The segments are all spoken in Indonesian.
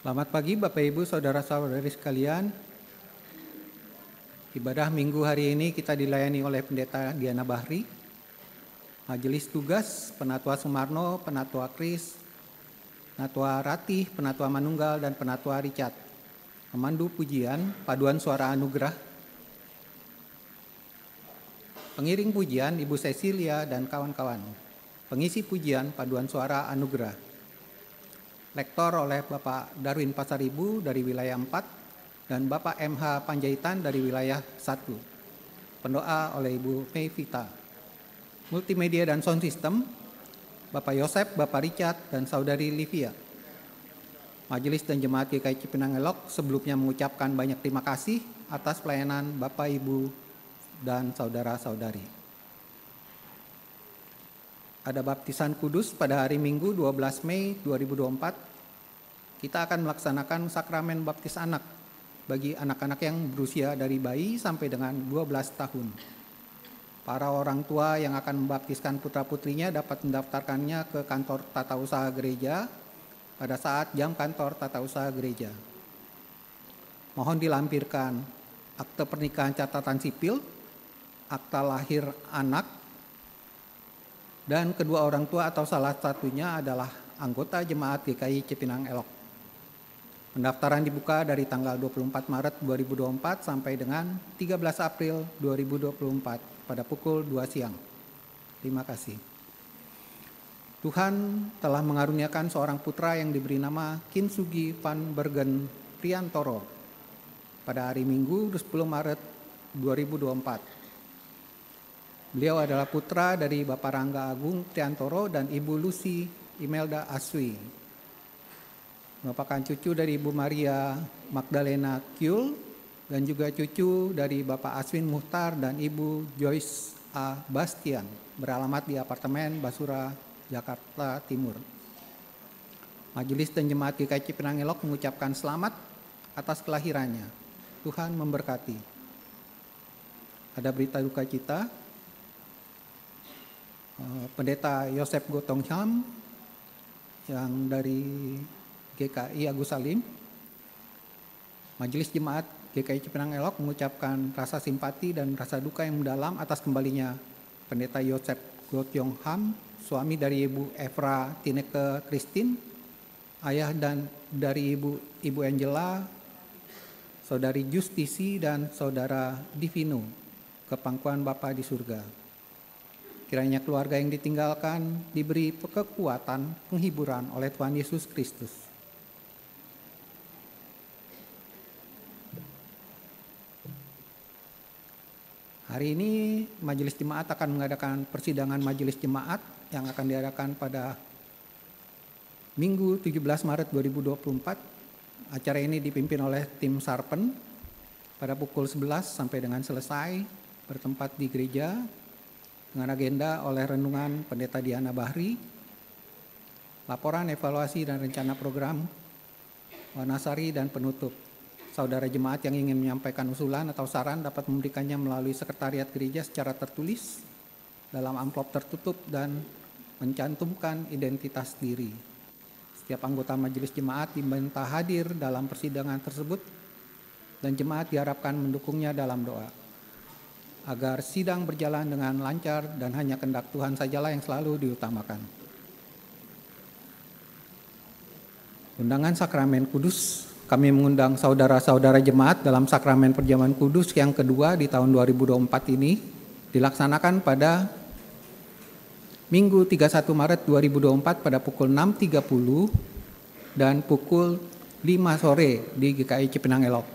Selamat pagi Bapak Ibu Saudara-saudari sekalian. Ibadah Minggu hari ini kita dilayani oleh Pendeta Diana Bahri, Majelis Tugas, Penatua Sumarno, Penatua Kris, Penatua Ratih, Penatua Manunggal, dan Penatua Richard. Pemandu pujian, paduan suara anugerah. Pengiring pujian, Ibu Cecilia dan kawan-kawan. Pengisi pujian, paduan suara anugerah. Lektor oleh Bapak Darwin Pasaribu dari wilayah 4 dan Bapak MH Panjaitan dari wilayah 1. Pendoa oleh Ibu Mei Vita. Multimedia dan sound system, Bapak Yosep, Bapak Richard, dan Saudari Livia. Majelis dan Jemaat GKI Cipinang Elok sebelumnya mengucapkan banyak terima kasih atas pelayanan Bapak, Ibu, dan saudara-saudari. Ada baptisan kudus pada hari Minggu 12 Mei 2024. Kita akan melaksanakan sakramen baptis anak bagi anak-anak yang berusia dari bayi sampai dengan 12 tahun. Para orang tua yang akan membaptiskan putra-putrinya dapat mendaftarkannya ke kantor tata usaha gereja pada saat jam kantor tata usaha gereja. Mohon dilampirkan akte pernikahan catatan sipil, akta lahir anak, dan kedua orang tua atau salah satunya adalah anggota Jemaat GKI Cipinang Elok. Pendaftaran dibuka dari tanggal 24 Maret 2024 sampai dengan 13 April 2024 pada pukul 2 siang. Terima kasih. Tuhan telah mengaruniakan seorang putra yang diberi nama Kinsugi van Bergen Priantoro pada hari Minggu 10 Maret 2024. Beliau adalah putra dari Bapak Rangga Agung Priantoro dan Ibu Lucy Imelda Aswi. Merupakan cucu dari Ibu Maria Magdalena Kyul dan juga cucu dari Bapak Aswin Muhtar dan Ibu Joyce A. Bastian, beralamat di apartemen Basura, Jakarta Timur. Majelis dan Jemaat GKI Cipinang Elok mengucapkan selamat atas kelahirannya. Tuhan memberkati. Ada berita duka cita. Pendeta Yosep Gotong Ham yang dari GKI Agus Salim. Majelis Jemaat GKI Cipinang Elok mengucapkan rasa simpati dan rasa duka yang mendalam atas kembalinya Pendeta Yosep Gotong Ham, suami dari Ibu Evra Tineke Christine, ayah dan dari Ibu Angela, Saudari Justisi, dan Saudara Divino, ke pangkuan Bapa di surga. Kiranya keluarga yang ditinggalkan diberi kekuatan, penghiburan oleh Tuhan Yesus Kristus. Hari ini Majelis Jemaat akan mengadakan persidangan Majelis Jemaat yang akan diadakan pada Minggu 17 Maret 2024. Acara ini dipimpin oleh tim Sarpen pada pukul 11 sampai dengan selesai, bertempat di gereja dengan agenda oleh renungan Pendeta Diana Bahri, laporan evaluasi dan rencana program, wanasari, dan penutup. Saudara jemaat yang ingin menyampaikan usulan atau saran dapat memberikannya melalui sekretariat gereja secara tertulis dalam amplop tertutup dan mencantumkan identitas diri. Setiap anggota majelis jemaat diminta hadir dalam persidangan tersebut dan jemaat diharapkan mendukungnya dalam doa agar sidang berjalan dengan lancar dan hanya kehendak Tuhan sajalah yang selalu diutamakan. Undangan Sakramen Kudus. Kami mengundang saudara-saudara jemaat dalam Sakramen Perjamuan Kudus yang kedua di tahun 2024 ini dilaksanakan pada Minggu 31 Maret 2024 pada pukul 6.30 dan pukul 5 sore di GKI Cipinang Elok.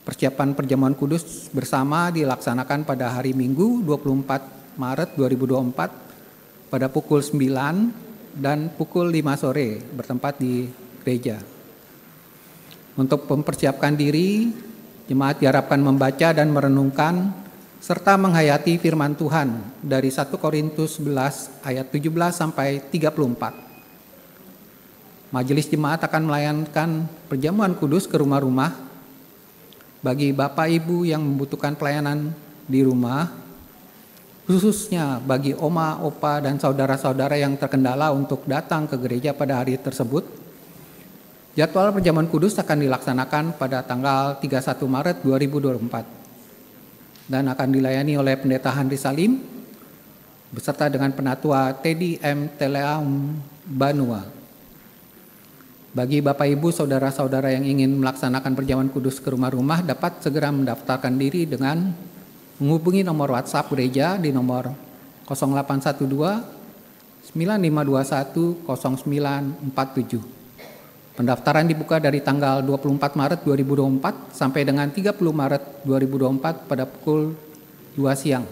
Persiapan Perjamuan Kudus bersama dilaksanakan pada hari Minggu 24 Maret 2024 pada pukul 9 dan pukul 5 sore bertempat di gereja. Untuk mempersiapkan diri, jemaat diharapkan membaca dan merenungkan serta menghayati firman Tuhan dari 1 Korintus 11 ayat 17 sampai 34. Majelis jemaat akan melayankan perjamuan kudus ke rumah-rumah bagi Bapak Ibu yang membutuhkan pelayanan di rumah, khususnya bagi oma, opa, dan saudara-saudara yang terkendala untuk datang ke gereja pada hari tersebut. Jadwal perjamuan kudus akan dilaksanakan pada tanggal 31 Maret 2024 dan akan dilayani oleh Pendeta Henry Salim beserta dengan Penatua Teddy M. Teleaum Banua. Bagi Bapak Ibu, Saudara-saudara yang ingin melaksanakan perjamuan kudus ke rumah-rumah dapat segera mendaftarkan diri dengan menghubungi nomor WhatsApp gereja di nomor 0812 9521 0947. Pendaftaran dibuka dari tanggal 24 Maret 2024 sampai dengan 30 Maret 2024 pada pukul 2 siang.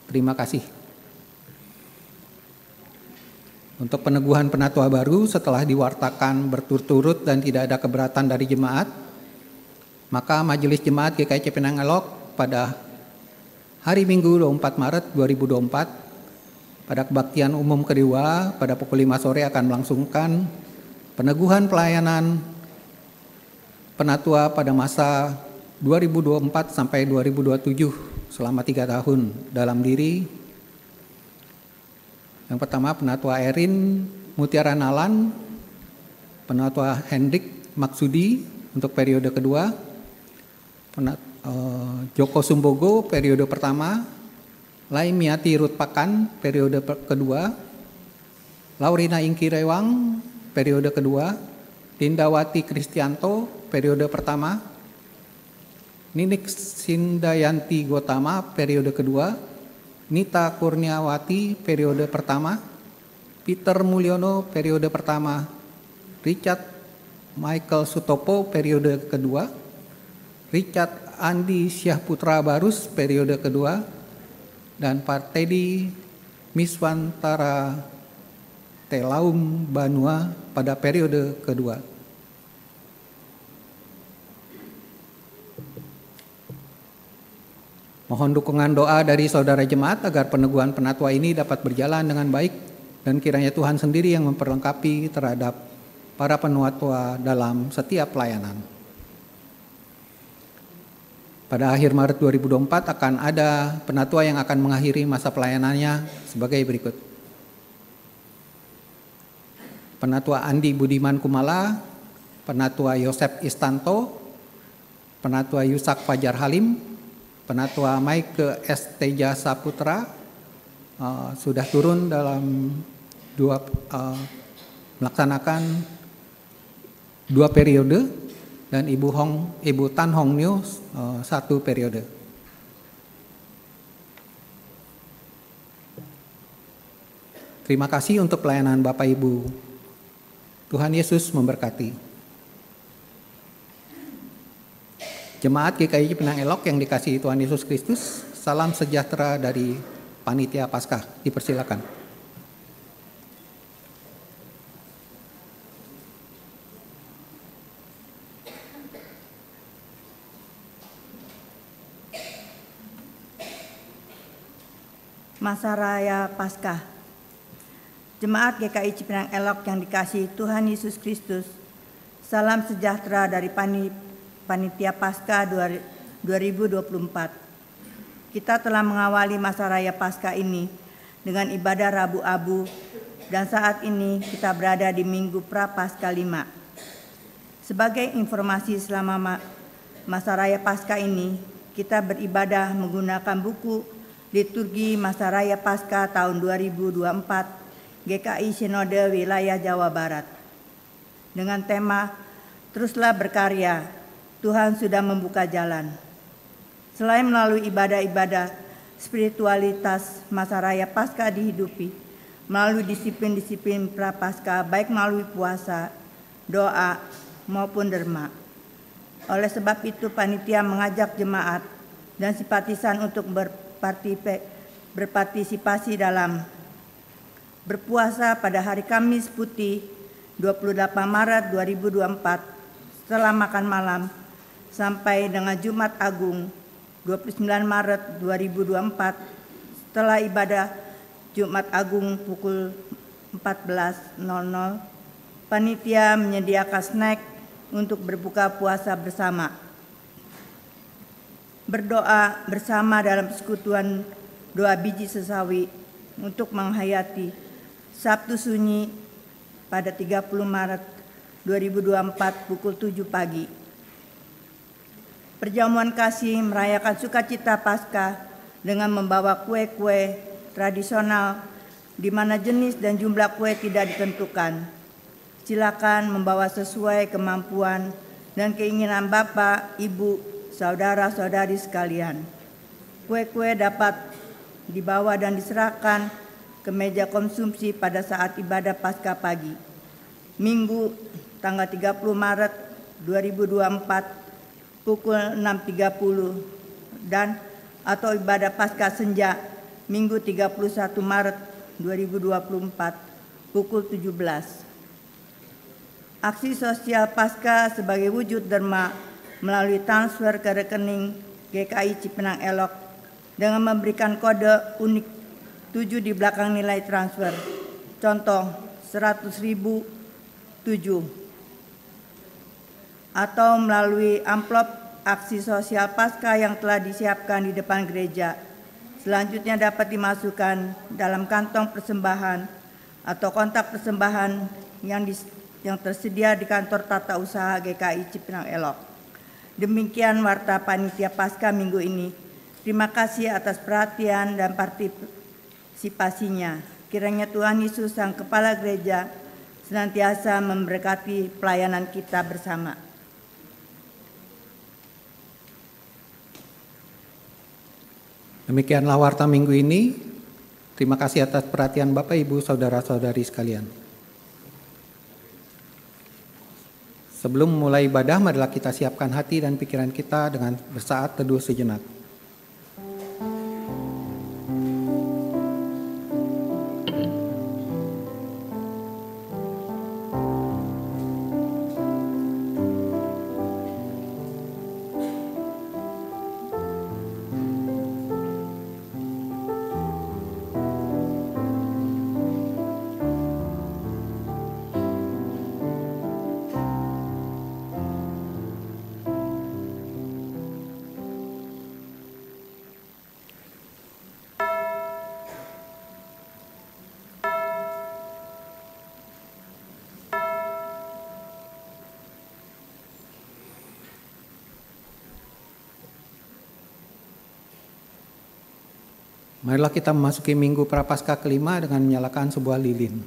Terima kasih. Untuk peneguhan penatua baru setelah diwartakan berturut-turut dan tidak ada keberatan dari jemaat, maka Majelis Jemaat GKI Cipinang Elok pada hari Minggu 24 Maret 2024 pada kebaktian umum kedua pada pukul 5 sore akan melangsungkan peneguhan pelayanan penatua pada masa 2024 sampai 2027 selama 3 tahun dalam diri. Yang pertama Penatua Erin Mutiara Nalan, Penatua Hendrik Maksudi untuk periode kedua, Joko Sumbogo periode pertama, Laimiati Rutpakan periode kedua, Laurina Ingkirewang periode kedua, Lindawati Kristianto periode pertama, Ninik Sindayanti Gotama periode kedua, Nita Kurniawati periode pertama, Peter Mulyono periode pertama, Richard Michael Sutopo periode kedua, Richard Andi Syahputra Barus periode kedua, dan Pak Teddy Miswantara Telaum Banua pada periode kedua. Mohon dukungan doa dari saudara jemaat agar peneguhan penatua ini dapat berjalan dengan baik dan kiranya Tuhan sendiri yang memperlengkapi terhadap para penatua dalam setiap pelayanan. Pada akhir Maret 2024 akan ada penatua yang akan mengakhiri masa pelayanannya sebagai berikut. Penatua Andi Budiman Kumala, Penatua Yosep Istanto, Penatua Yusak Fajar Halim, Penatua Maike S. Teja Saputra sudah turun dalam melaksanakan 2 periode, dan Ibu Tan Hong Nyo 1 periode. Terima kasih untuk pelayanan Bapak Ibu. Tuhan Yesus memberkati. Jemaat GKI Cipinang Elok yang dikasihi Tuhan Yesus Kristus, salam sejahtera dari Panitia Paskah. Dipersilakan. Masa Raya Paskah. Jemaat GKI Cipinang Elok yang dikasihi Tuhan Yesus Kristus, salam sejahtera dari Panitia Paskah 2024. Kita telah mengawali masa Raya Paskah ini dengan ibadah Rabu Abu, dan saat ini kita berada di Minggu Prapaskah 5. Sebagai informasi, selama masa Raya Paskah ini, kita beribadah menggunakan buku Liturgi Masa Raya Paskah tahun 2024 GKI Sinode Wilayah Jawa Barat. Dengan tema Teruslah Berkarya, Tuhan sudah membuka jalan. Selain melalui ibadah-ibadah spiritualitas masa Raya Paskah dihidupi, melalui disiplin-disiplin Prapaskah baik melalui puasa, doa, maupun derma. Oleh sebab itu panitia mengajak jemaat dan simpatisan untuk berpartisipasi dalam berpuasa pada hari Kamis Putih 28 Maret 2024 setelah makan malam sampai dengan Jumat Agung 29 Maret 2024 setelah ibadah Jumat Agung pukul 14.00. Panitia menyediakan snack untuk berbuka puasa bersama. Berdoa bersama dalam persekutuan doa biji sesawi untuk menghayati Sabtu Sunyi pada 30 Maret 2024 pukul 7 pagi. Perjamuan kasih merayakan sukacita Paskah dengan membawa kue-kue tradisional di mana jenis dan jumlah kue tidak ditentukan. Silakan membawa sesuai kemampuan dan keinginan Bapak, Ibu, saudara-saudari sekalian. Kue-kue dapat dibawa dan diserahkan ke meja konsumsi pada saat ibadah Paskah pagi, Minggu tanggal 30 Maret 2024 pukul 6.30 dan atau ibadah Paskah Senja Minggu 31 Maret 2024 pukul 17. Aksi sosial Paskah sebagai wujud derma melalui transfer ke rekening GKI Cipinang Elok dengan memberikan kode unik 7 di belakang nilai transfer. Contoh 100.000 7. Atau melalui amplop aksi sosial Paskah yang telah disiapkan di depan gereja. Selanjutnya dapat dimasukkan dalam kantong persembahan atau kontak persembahan yang tersedia di kantor tata usaha GKI Cipinang Elok. Demikian warta panitia Paskah minggu ini. Terima kasih atas perhatian dan partisipasinya. Kiranya Tuhan Yesus Sang Kepala Gereja senantiasa memberkati pelayanan kita bersama. Demikianlah warta minggu ini. Terima kasih atas perhatian Bapak, Ibu, saudara-saudari sekalian. Sebelum mulai ibadah, marilah kita siapkan hati dan pikiran kita dengan bersaat teduh sejenak. Marilah kita memasuki minggu Prapaskah kelima dengan menyalakan sebuah lilin.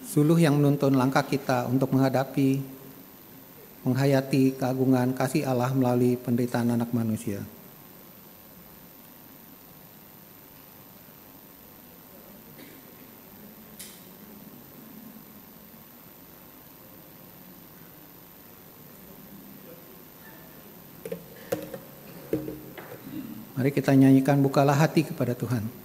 Suluh yang menuntun langkah kita untuk menghayati keagungan kasih Allah melalui penderitaan anak manusia. Mari kita nyanyikan Bukalah Hati kepada Tuhan.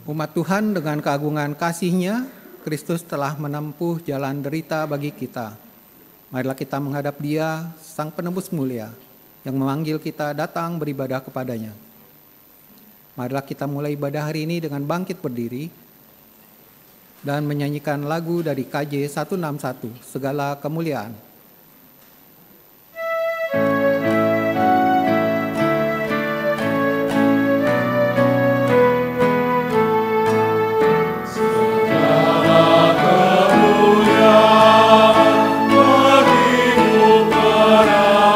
Umat Tuhan, dengan keagungan kasih-Nya, Kristus telah menempuh jalan derita bagi kita. Marilah kita menghadap Dia, Sang Penebus mulia, yang memanggil kita datang beribadah kepadanya. Marilah kita mulai ibadah hari ini dengan bangkit berdiri dan menyanyikan lagu dari KJ 161, Segala Kemuliaan. Bagimu para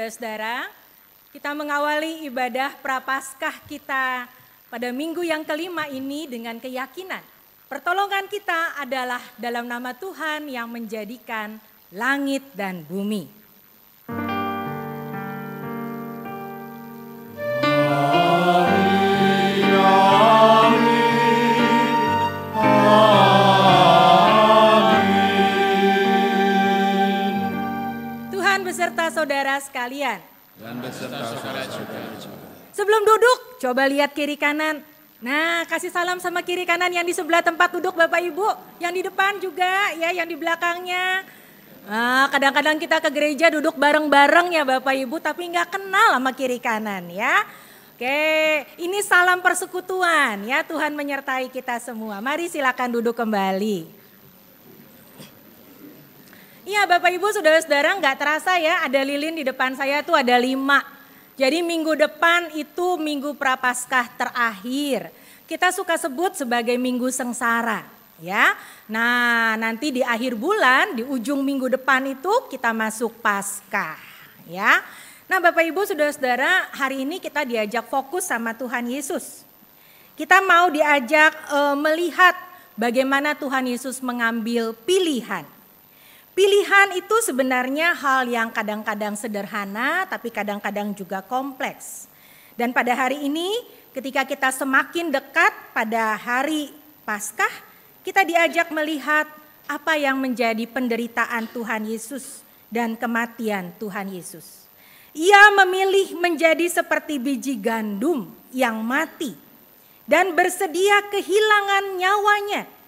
saudara-saudara, kita mengawali ibadah Prapaskah kita pada minggu yang kelima ini dengan keyakinan pertolongan kita adalah dalam nama Tuhan yang menjadikan langit dan bumi. Beserta saudara sekalian. Dan beserta saudara juga. Sebelum duduk, coba lihat kiri kanan. Nah, kasih salam sama kiri kanan yang di sebelah tempat duduk Bapak Ibu. Yang di depan juga ya, yang di belakangnya. Kadang-kadang kita ke gereja duduk bareng-bareng ya Bapak Ibu, tapi nggak kenal sama kiri kanan ya. Oke, ini salam persekutuan ya, Tuhan menyertai kita semua. Mari silakan duduk kembali. Iya Bapak Ibu saudara-saudara, nggak terasa ya ada lilin di depan saya tuh ada 5. Jadi minggu depan itu minggu Prapaskah terakhir. Kita suka sebut sebagai minggu sengsara ya. Nah nanti di akhir bulan di ujung minggu depan itu kita masuk Paskah ya. Nah Bapak Ibu saudara-saudara, hari ini kita diajak fokus sama Tuhan Yesus. Kita mau diajak melihat bagaimana Tuhan Yesus mengambil pilihan. Pilihan itu sebenarnya hal yang kadang-kadang sederhana tapi kadang-kadang juga kompleks. Dan pada hari ini ketika kita semakin dekat pada hari Paskah, kita diajak melihat apa yang menjadi penderitaan Tuhan Yesus dan kematian Tuhan Yesus. Ia memilih menjadi seperti biji gandum yang mati dan bersedia kehilangan nyawanya.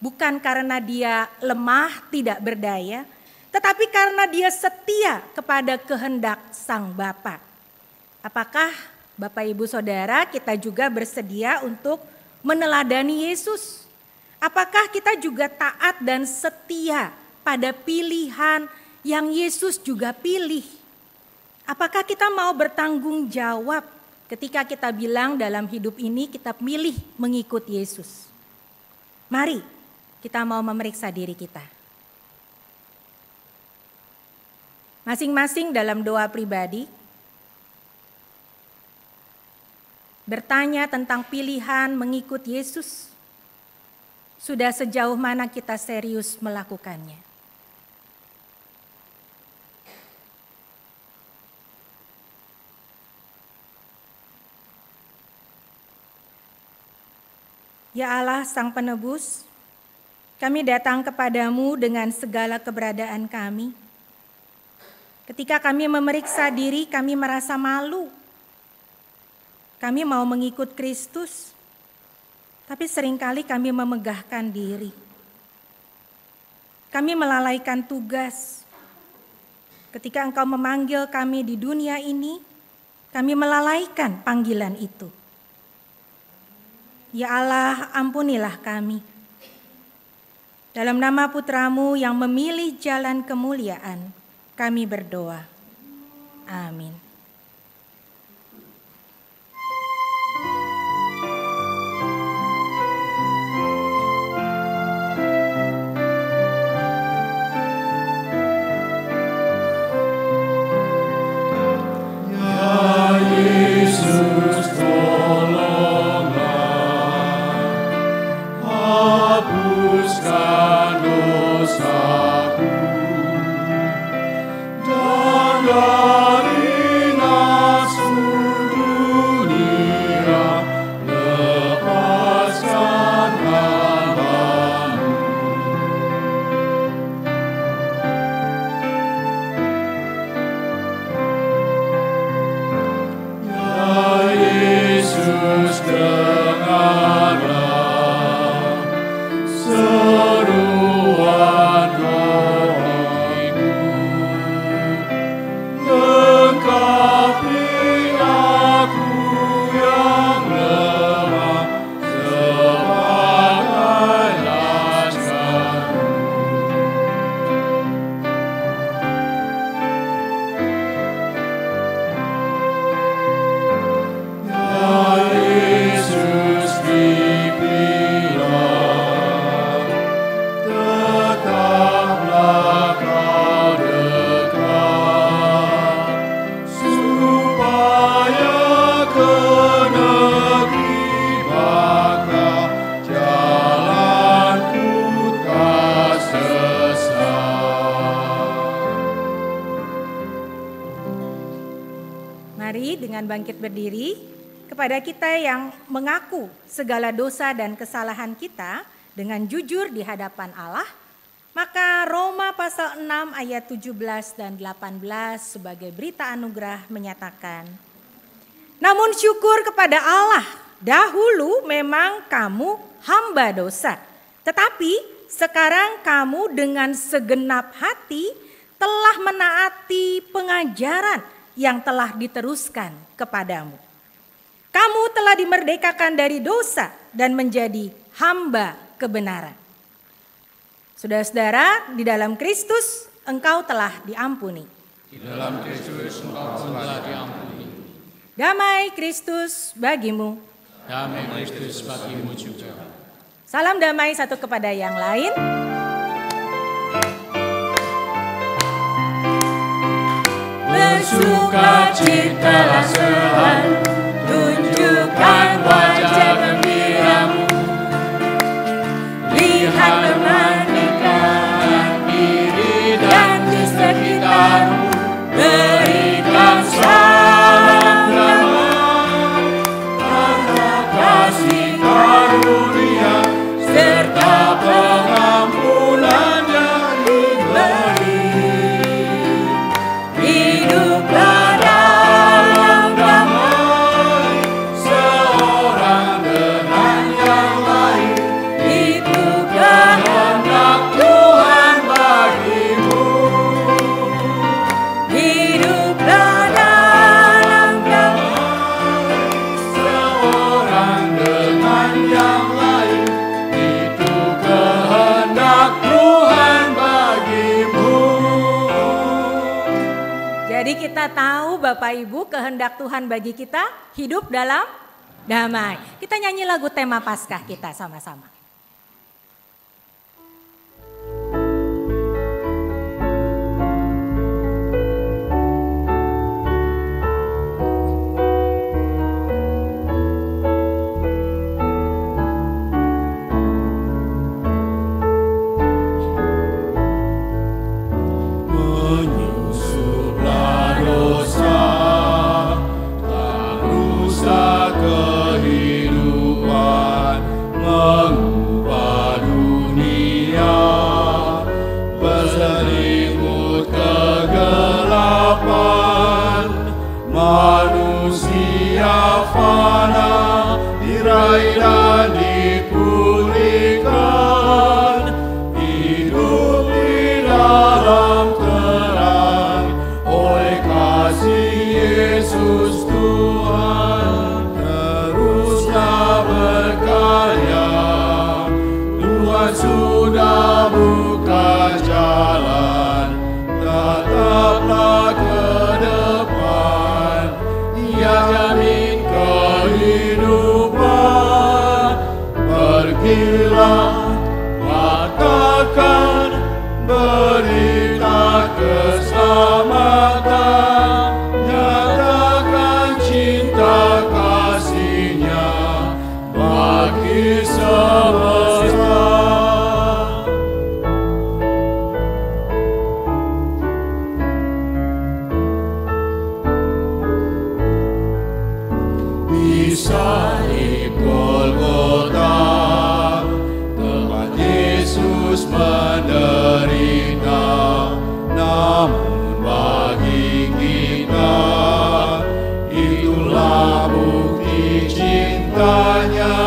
Bukan karena dia lemah tidak berdaya, tetapi karena dia setia kepada kehendak Sang Bapa. Apakah Bapak Ibu Saudara kita juga bersedia untuk meneladani Yesus? Apakah kita juga taat dan setia pada pilihan yang Yesus juga pilih? Apakah kita mau bertanggung jawab ketika kita bilang dalam hidup ini kita milih mengikut Yesus? Mari kita mau memeriksa diri kita. Masing-masing dalam doa pribadi, bertanya tentang pilihan mengikut Yesus. Sudah sejauh mana kita serius melakukannya? Ya Allah Sang Penebus, kami datang kepadamu dengan segala keberadaan kami. Ketika kami memeriksa diri, kami merasa malu. Kami mau mengikut Kristus, tapi seringkali kami memegahkan diri. Kami melalaikan tugas. Ketika Engkau memanggil kami di dunia ini, kami melalaikan panggilan itu. Ya Allah, ampunilah kami. Dalam nama Putra-Mu yang memilih jalan kemuliaan, kami berdoa. Amin. Ya Yesus tolonglah, hapuskan dosaku, dan dari dengan bangkit berdiri, kepada kita yang mengaku segala dosa dan kesalahan kita dengan jujur di hadapan Allah, maka Roma pasal 6 ayat 17 dan 18 sebagai berita anugerah menyatakan, namun syukur kepada Allah, dahulu memang kamu hamba dosa, tetapi sekarang kamu dengan segenap hati telah menaati pengajaran yang telah diteruskan kepadamu. Kamu telah dimerdekakan dari dosa dan menjadi hamba kebenaran. Saudara-saudara, di dalam Kristus engkau telah diampuni. Di dalam Kristus engkau telah diampuni. Damai Kristus bagimu. Damai Kristus bagimu juga. Salam damai satu kepada yang lain. Bersukacitalah selalu, tunjukkan wajah gembiramu. Lihat kemanikan diri dan di sekitarmu. Berikan salam damai, karena kasih karunia serta pengampunan yang diberi. Hiduplah dalam damai, seorang dengan yang lain. Itu kehendak Tuhan bagimu. Hiduplah dalam damai, seorang dengan yang lain. Itu kehendak Tuhan bagimu. Jadi kita tahu Bapak Ibu kehendak Tuhan bagi kita hidup dalam damai. Kita nyanyi lagu tema Paskah kita sama-sama. Menyusuplah dosa, tak rusak kehidupan, mengubah dunia, berselimut kegelapan. Manusia fana, diraih dan dipulihkan, hidup di dalam terang oleh kasih Yesus Tuhan. Teruslah berkarya, Tuhan sudah buka jalan. Tataplah ke depan, Ia jamin kehidupan. Pergilah, katakan berita keselamatan, nyatakan cinta kasih-Nya bagi semesta. Di salib Golgota, tempat Yesus menderita, namun bagi kita itulah bukti cintanya.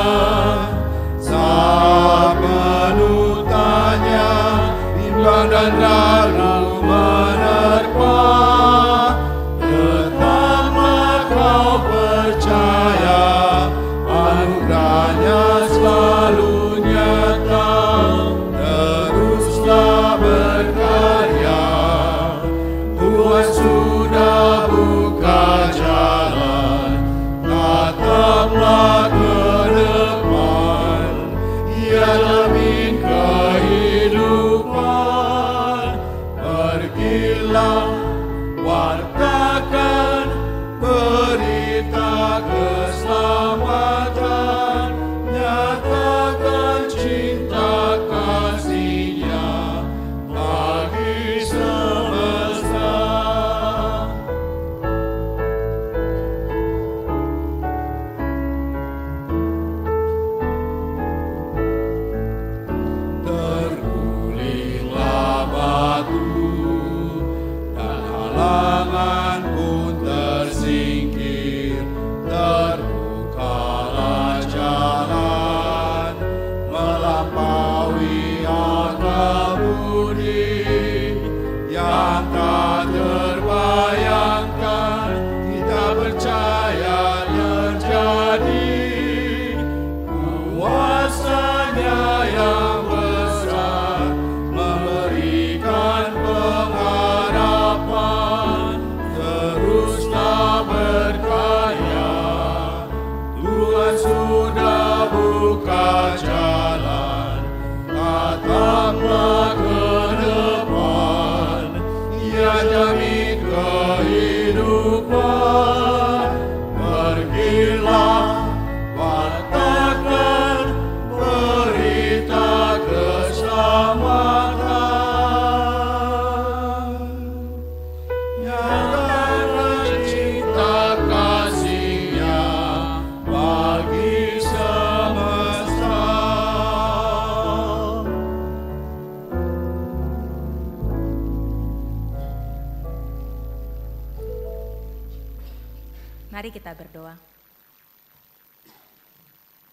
Mari kita berdoa.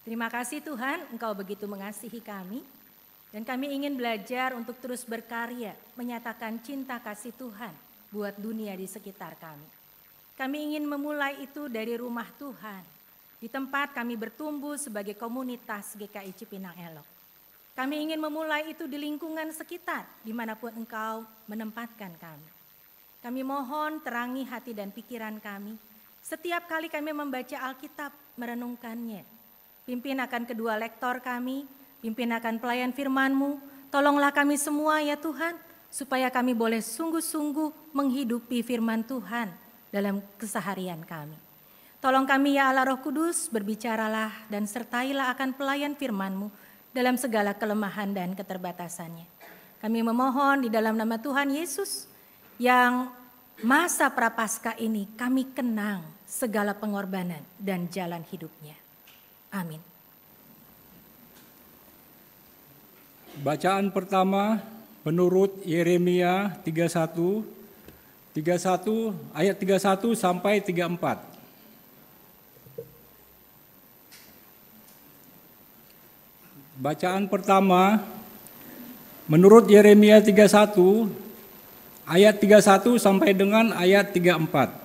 Terima kasih Tuhan, Engkau begitu mengasihi kami. Dan kami ingin belajar untuk terus berkarya, menyatakan cinta kasih Tuhan buat dunia di sekitar kami. Kami ingin memulai itu dari rumah Tuhan, di tempat kami bertumbuh sebagai komunitas GKI Cipinang Elok. Kami ingin memulai itu di lingkungan sekitar, dimanapun Engkau menempatkan kami. Kami mohon terangi hati dan pikiran kami, setiap kali kami membaca Alkitab, merenungkannya. Pimpin akan kedua lektor kami, pimpin akan pelayan firman-Mu, tolonglah kami semua ya Tuhan, supaya kami boleh sungguh-sungguh menghidupi firman Tuhan dalam keseharian kami. Tolong kami ya Allah Roh Kudus, berbicaralah dan sertailah akan pelayan firman-Mu dalam segala kelemahan dan keterbatasannya. Kami memohon di dalam nama Tuhan Yesus, yang masa Prapaskah ini kami kenang segala pengorbanan dan jalan hidupnya. Amin. Bacaan pertama menurut Yeremia 31 ayat 31 sampai 34. Bacaan pertama menurut Yeremia 31 ayat 31 sampai dengan ayat 34.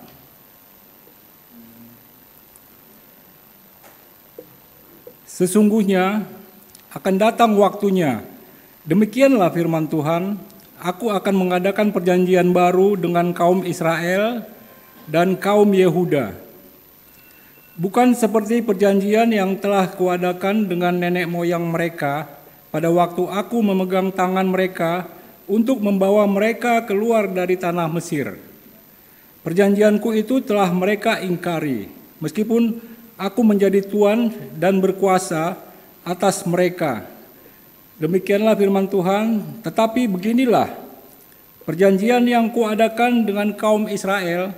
Sesungguhnya akan datang waktunya, demikianlah firman Tuhan, aku akan mengadakan perjanjian baru dengan kaum Israel dan kaum Yehuda. Bukan seperti perjanjian yang telah kuadakan dengan nenek moyang mereka pada waktu aku memegang tangan mereka untuk membawa mereka keluar dari tanah Mesir. Perjanjianku itu telah mereka ingkari, meskipun aku menjadi tuan dan berkuasa atas mereka. Demikianlah firman Tuhan, tetapi beginilah perjanjian yang kuadakan dengan kaum Israel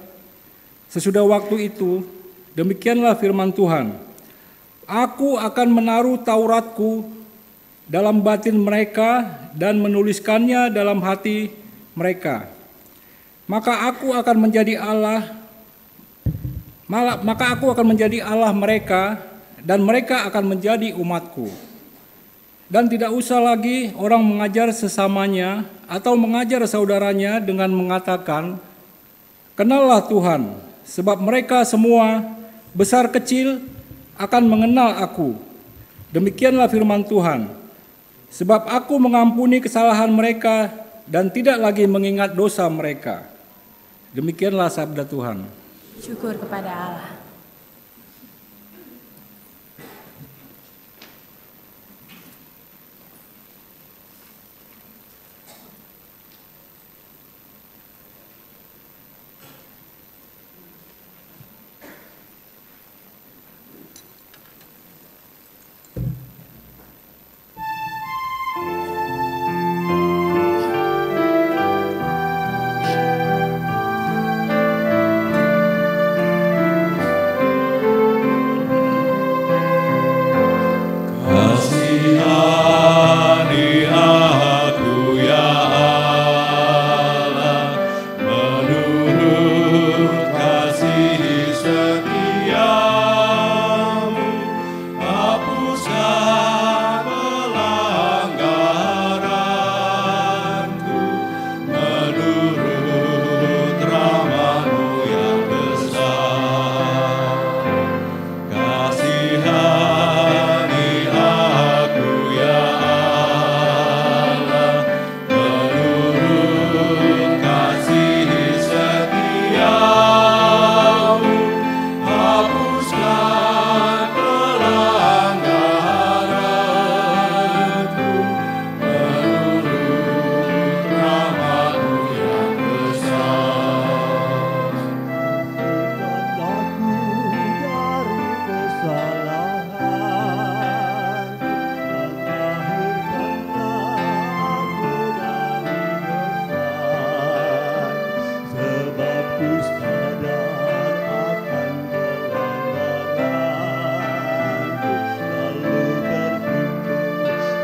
sesudah waktu itu. Demikianlah firman Tuhan, aku akan menaruh Tauratku dalam batin mereka dan menuliskannya dalam hati mereka. Maka aku akan menjadi Allah mereka, dan mereka akan menjadi umatku. Dan tidak usah lagi orang mengajar sesamanya atau mengajar saudaranya dengan mengatakan, kenallah Tuhan, sebab mereka semua besar kecil akan mengenal aku. Demikianlah firman Tuhan, sebab aku mengampuni kesalahan mereka dan tidak lagi mengingat dosa mereka. Demikianlah sabda Tuhan. Syukur kepada Allah.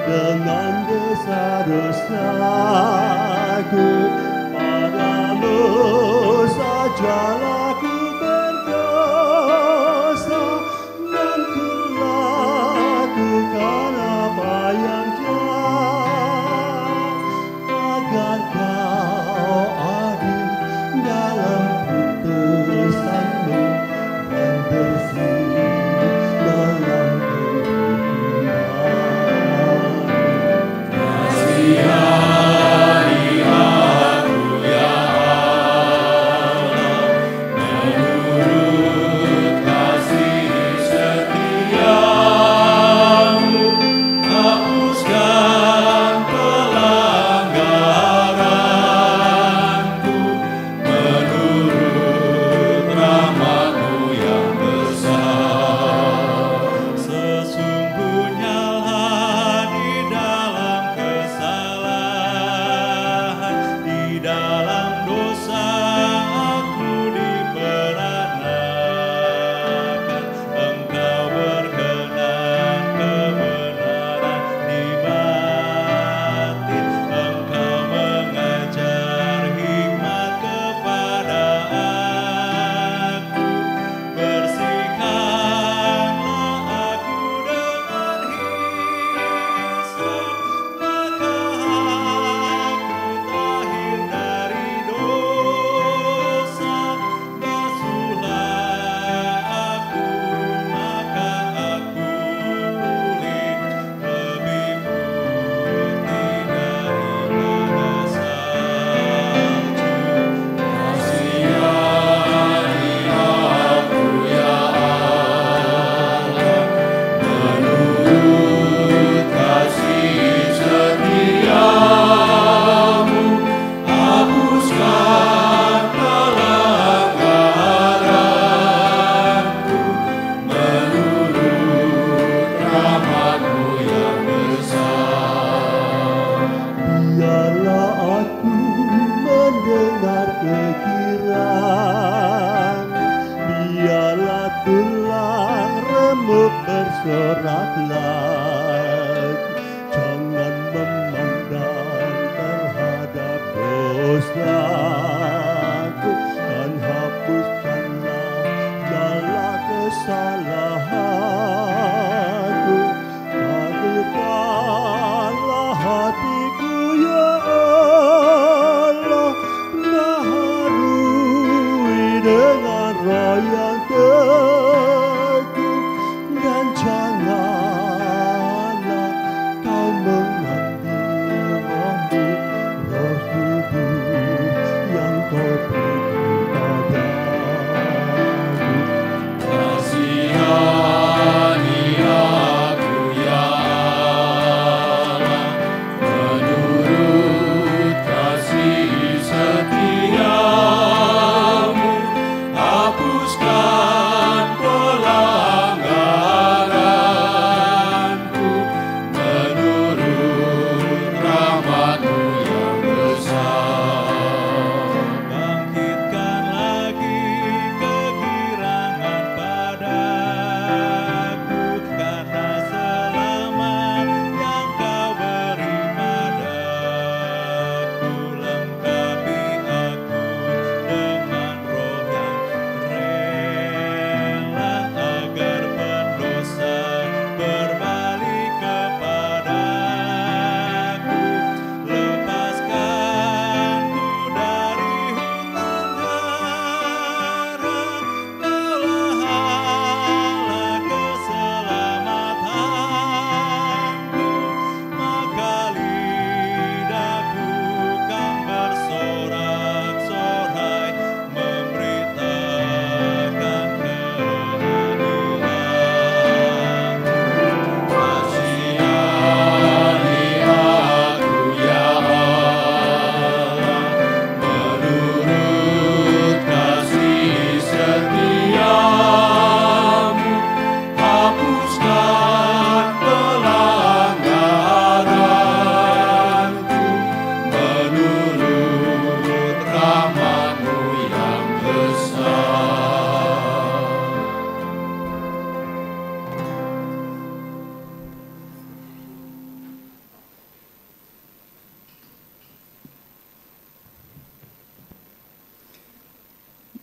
dengan dosa-dosaku, padamu sajalah ku berdoa.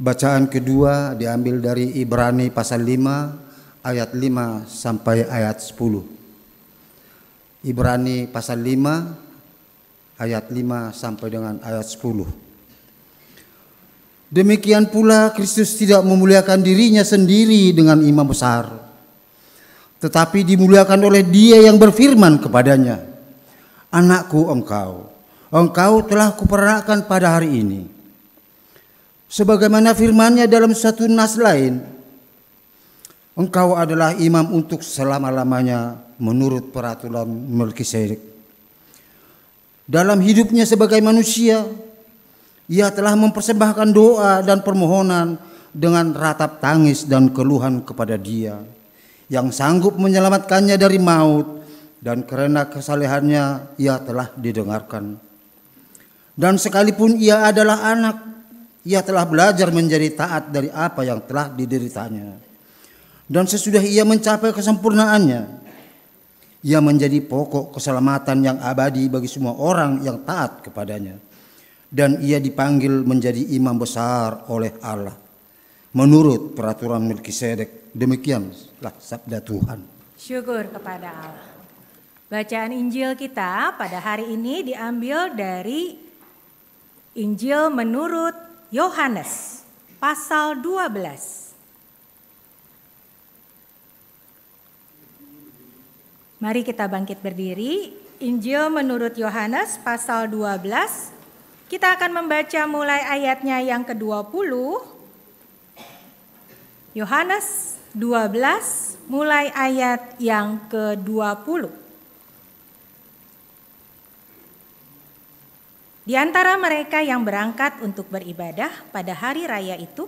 Bacaan kedua diambil dari Ibrani pasal 5 ayat 5 sampai ayat 10. Ibrani pasal 5 ayat 5 sampai dengan ayat 10. Demikian pula Kristus tidak memuliakan dirinya sendiri dengan imam besar, tetapi dimuliakan oleh Dia yang berfirman kepadanya, "Anakku engkau telah kuperanakan pada hari ini." Sebagaimana firman-Nya dalam satu nas lain, "Engkau adalah imam untuk selama-lamanya menurut peraturan Melkisedek." Dalam hidupnya sebagai manusia, Ia telah mempersembahkan doa dan permohonan dengan ratap tangis dan keluhan kepada Dia yang sanggup menyelamatkannya dari maut, dan karena kesalehannya Ia telah didengarkan. Dan sekalipun Ia adalah anak, Ia telah belajar menjadi taat dari apa yang telah dideritanya. Dan sesudah Ia mencapai kesempurnaannya, Ia menjadi pokok keselamatan yang abadi bagi semua orang yang taat kepadanya. Dan Ia dipanggil menjadi imam besar oleh Allah menurut peraturan Melkisedek. Demikianlah sabda Tuhan. Syukur kepada Allah. Bacaan Injil kita pada hari ini diambil dari Injil menurut Yohanes pasal 12. Mari kita bangkit berdiri. Injil menurut Yohanes pasal 12. Kita akan membaca mulai ayatnya yang ke-20. Yohanes 12 mulai ayat yang ke-20. Di antara mereka yang berangkat untuk beribadah pada hari raya itu,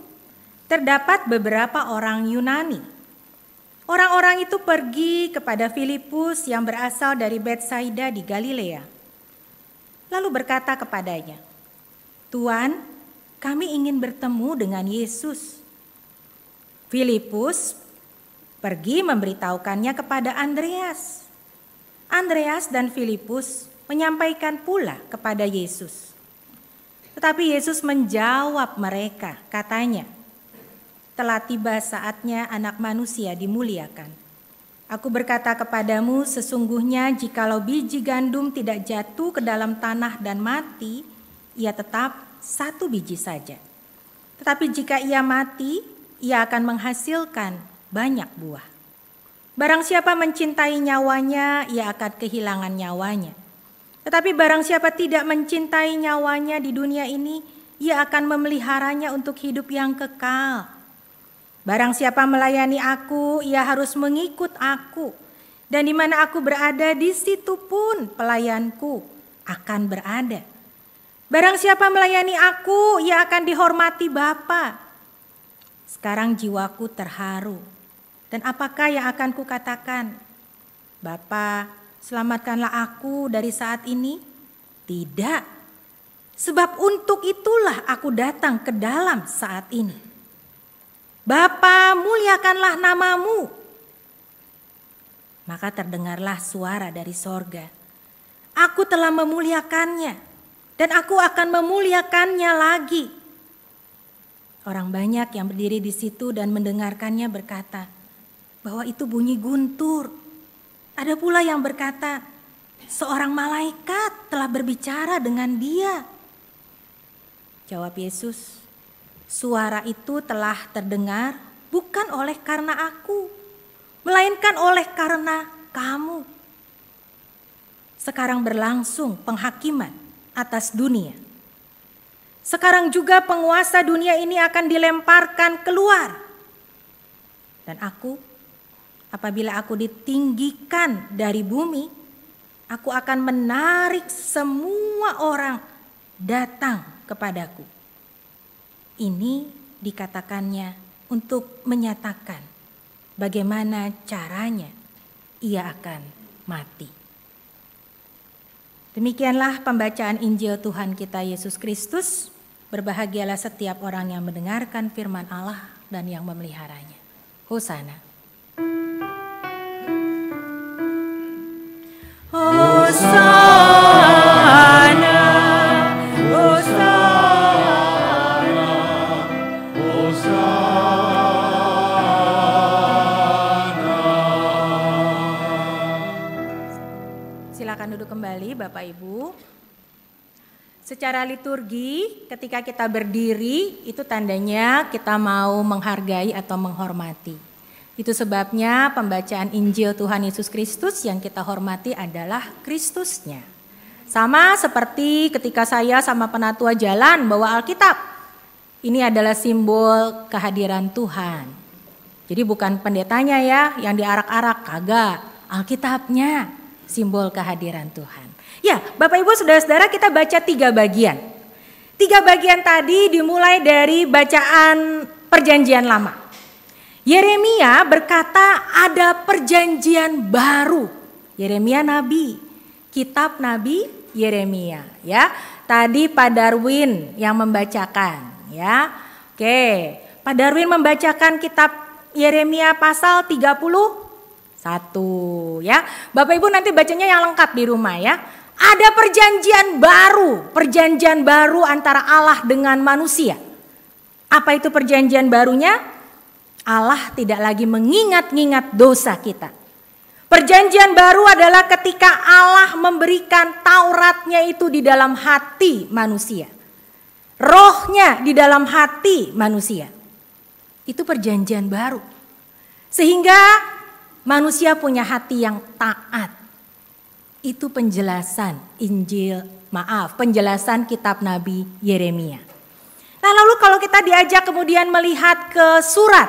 terdapat beberapa orang Yunani. Orang-orang itu pergi kepada Filipus yang berasal dari Betsaida di Galilea. Lalu berkata kepadanya, "Tuan, kami ingin bertemu dengan Yesus." Filipus pergi memberitahukannya kepada Andreas. Andreas dan Filipus menyampaikan pula kepada Yesus. Tetapi Yesus menjawab mereka, katanya, "Telah tiba saatnya Anak Manusia dimuliakan. Aku berkata kepadamu, sesungguhnya jikalau biji gandum tidak jatuh ke dalam tanah dan mati, ia tetap satu biji saja. Tetapi jika ia mati, ia akan menghasilkan banyak buah. Barang siapa mencintai nyawanya, ia akan kehilangan nyawanya. Tetapi barang siapa tidak mencintai nyawanya di dunia ini, ia akan memeliharanya untuk hidup yang kekal. Barang siapa melayani aku, ia harus mengikut aku. Dan di mana aku berada, di situ pun pelayanku akan berada. Barang siapa melayani aku, ia akan dihormati Bapa." Sekarang jiwaku terharu. Dan apakah yang akan kukatakan? "Bapa, selamatkanlah aku dari saat ini"? Tidak. Sebab untuk itulah aku datang ke dalam saat ini. "Bapa, muliakanlah namamu." Maka terdengarlah suara dari sorga, "Aku telah memuliakannya, dan aku akan memuliakannya lagi." Orang banyak yang berdiri di situ dan mendengarkannya berkata bahwa itu bunyi guntur. Ada pula yang berkata, "Seorang malaikat telah berbicara dengan dia." Jawab Yesus, "Suara itu telah terdengar bukan oleh karena aku, melainkan oleh karena kamu. Sekarang berlangsung penghakiman atas dunia. Sekarang juga penguasa dunia ini akan dilemparkan keluar. Dan aku, apabila aku ditinggikan dari bumi, aku akan menarik semua orang datang kepadaku." Ini dikatakannya untuk menyatakan bagaimana caranya ia akan mati. Demikianlah pembacaan Injil Tuhan kita Yesus Kristus. Berbahagialah setiap orang yang mendengarkan firman Allah dan yang memeliharanya. Hosana. Hosana, Hosana, Silakan duduk kembali Bapak Ibu. Secara liturgi ketika kita berdiri itu tandanya kita mau menghargai atau menghormati. Itu sebabnya pembacaan Injil Tuhan Yesus Kristus yang kita hormati adalah Kristusnya. Sama seperti ketika saya sama penatua jalan bawa Alkitab. Ini adalah simbol kehadiran Tuhan. Jadi bukan pendetanya ya yang diarak-arak, kagak. Alkitabnya simbol kehadiran Tuhan. Ya, Bapak Ibu Saudara-saudara, kita baca 3 bagian. 3 bagian tadi dimulai dari bacaan Perjanjian Lama. Yeremia berkata ada perjanjian baru. Yeremia nabi, kitab Nabi Yeremia ya. Tadi Pak Darwin yang membacakan ya. Oke, Pak Darwin membacakan kitab Yeremia pasal 31 ya. Bapak Ibu nanti bacanya yang lengkap di rumah ya. Ada perjanjian baru antara Allah dengan manusia. Apa itu perjanjian barunya? Allah tidak lagi mengingat-ingat dosa kita. Perjanjian baru adalah ketika Allah memberikan Tauratnya itu di dalam hati manusia. Rohnya di dalam hati manusia. Itu perjanjian baru. Sehingga manusia punya hati yang taat. Itu penjelasan penjelasan kitab Nabi Yeremia. Nah, lalu kalau kita diajak kemudian melihat ke surat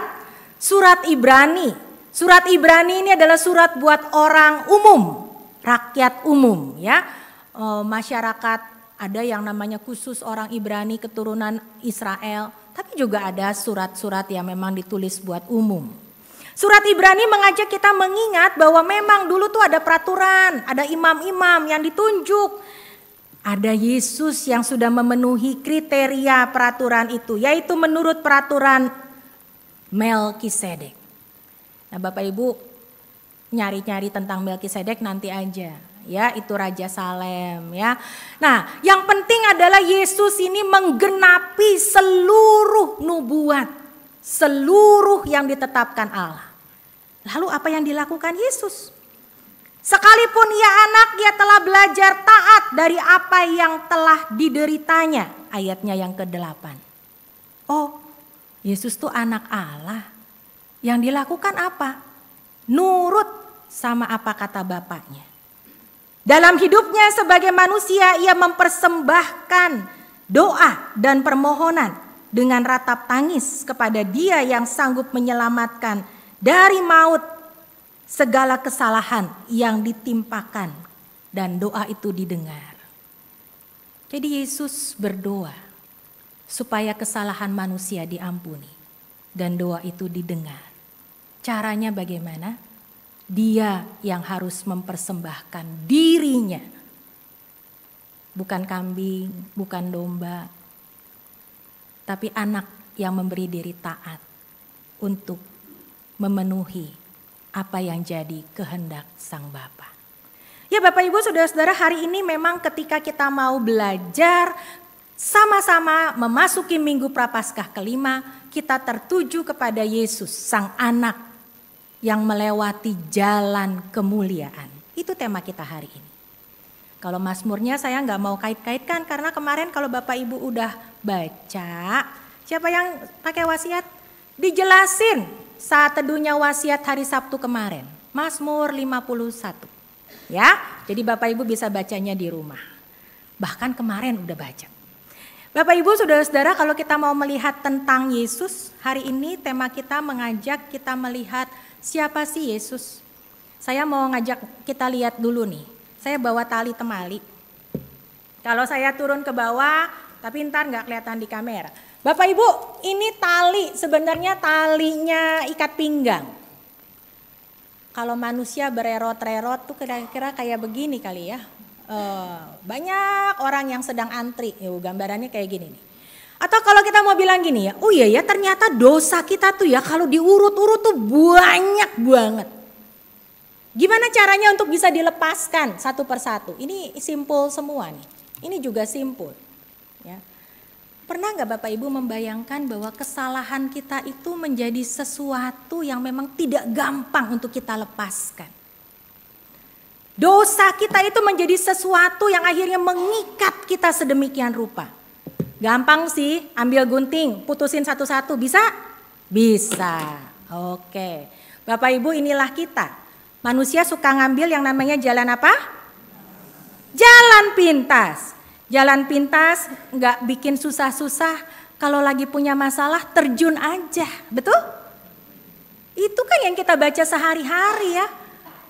Ibrani. Surat Ibrani ini adalah surat buat orang umum, rakyat umum ya. Masyarakat ada yang namanya khusus orang Ibrani keturunan Israel, tapi juga ada surat-surat yang memang ditulis buat umum. Surat Ibrani mengajak kita mengingat bahwa memang dulu tuh ada peraturan, ada imam-imam yang ditunjuk. Ada Yesus yang sudah memenuhi kriteria peraturan itu, yaitu menurut peraturan Melkisedek. Nah, Bapak Ibu nyari-nyari tentang Melkisedek nanti aja. Ya, itu Raja Salem ya. Nah, yang penting adalah Yesus ini menggenapi seluruh nubuat, seluruh yang ditetapkan Allah. Lalu apa yang dilakukan Yesus? Sekalipun ia anak, ia telah belajar taat dari apa yang telah dideritanya. Ayatnya yang ke-8. Oh, Yesus tuh anak Allah. Yang dilakukan apa? Nurut sama apa kata Bapaknya. Dalam hidupnya sebagai manusia, ia mempersembahkan doa dan permohonan dengan ratap tangis kepada Dia yang sanggup menyelamatkan dari maut segala kesalahan yang ditimpakan, dan doa itu didengar. Jadi Yesus berdoa supaya kesalahan manusia diampuni dan doa itu didengar. Caranya bagaimana? Dia yang harus mempersembahkan dirinya. Bukan kambing, bukan domba, tapi anak yang memberi diri taat untuk memenuhi apa yang jadi kehendak Sang Bapa. Ya Bapak Ibu Saudara-saudara, hari ini memang ketika kita mau belajar sama-sama memasuki Minggu Prapaskah kelima, kita tertuju kepada Yesus, Sang Anak yang melewati jalan kemuliaan. Itu tema kita hari ini. Kalau Mazmurnya saya nggak mau kait-kaitkan karena kemarin kalau Bapak Ibu udah baca, siapa yang pakai wasiat? Dijelasin saat teduhnya wasiat hari Sabtu kemarin, Mazmur 51. Ya, jadi Bapak Ibu bisa bacanya di rumah. Bahkan kemarin udah baca. Bapak Ibu Saudara-saudara, kalau kita mau melihat tentang Yesus, hari ini tema kita mengajak kita melihat siapa sih Yesus. Saya mau ngajak kita lihat dulu nih. Saya bawa tali temali. Kalau saya turun ke bawah, tapi ntar nggak kelihatan di kamera. Bapak Ibu, ini tali, sebenarnya talinya ikat pinggang. Kalau manusia bererot-erot tuh kira-kira kayak begini kali ya. Banyak orang yang sedang antri, gambarannya kayak gini nih. Atau kalau kita mau bilang gini ya, oh iya ya ternyata dosa kita tuh ya kalau diurut-urut tuh banyak banget. Gimana caranya untuk bisa dilepaskan satu persatu? Ini simpul semua nih, ini juga simpul. Ya. Pernah nggak Bapak Ibu membayangkan bahwa kesalahan kita itu menjadi sesuatu yang memang tidak gampang untuk kita lepaskan? Dosa kita itu menjadi sesuatu yang akhirnya mengikat kita sedemikian rupa. Gampang sih, ambil gunting, putusin satu-satu, bisa? Bisa. Oke. Bapak Ibu, inilah kita. Manusia suka ngambil yang namanya jalan apa? Jalan pintas. Jalan pintas nggak bikin susah-susah. Kalau lagi punya masalah terjun aja, betul? Itu kan yang kita baca sehari-hari ya.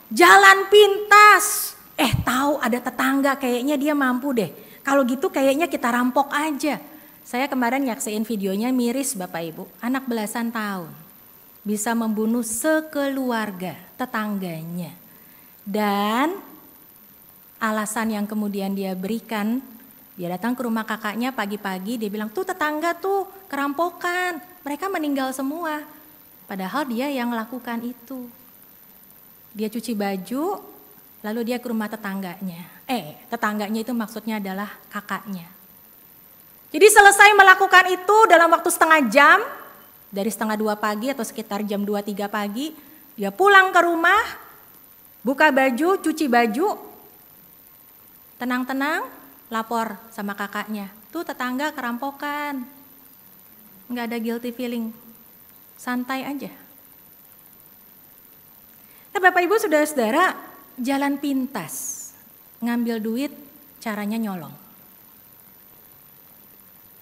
Jalan pintas. Tahu ada tetangga kayaknya dia mampu deh. Kalau gitu kayaknya kita rampok aja. Saya kemarin nyaksiin videonya miris Bapak Ibu. Anak belasan tahun. Bisa membunuh sekeluarga tetangganya. Dan alasan yang kemudian dia berikan, dia datang ke rumah kakaknya pagi-pagi, dia bilang tuh tetangga tuh kerampokan. Mereka meninggal semua. Padahal dia yang melakukan itu. Dia cuci baju, lalu dia ke rumah tetangganya. Tetangganya itu maksudnya adalah kakaknya. Jadi selesai melakukan itu dalam waktu setengah jam, dari 1:30 pagi atau sekitar jam 2-3 pagi, dia pulang ke rumah, buka baju, cuci baju, tenang-tenang, lapor sama kakaknya. Tuh tetangga kerampokan, nggak ada guilty feeling, santai aja. Bapak Ibu saudara-saudara, jalan pintas, ngambil duit caranya nyolong.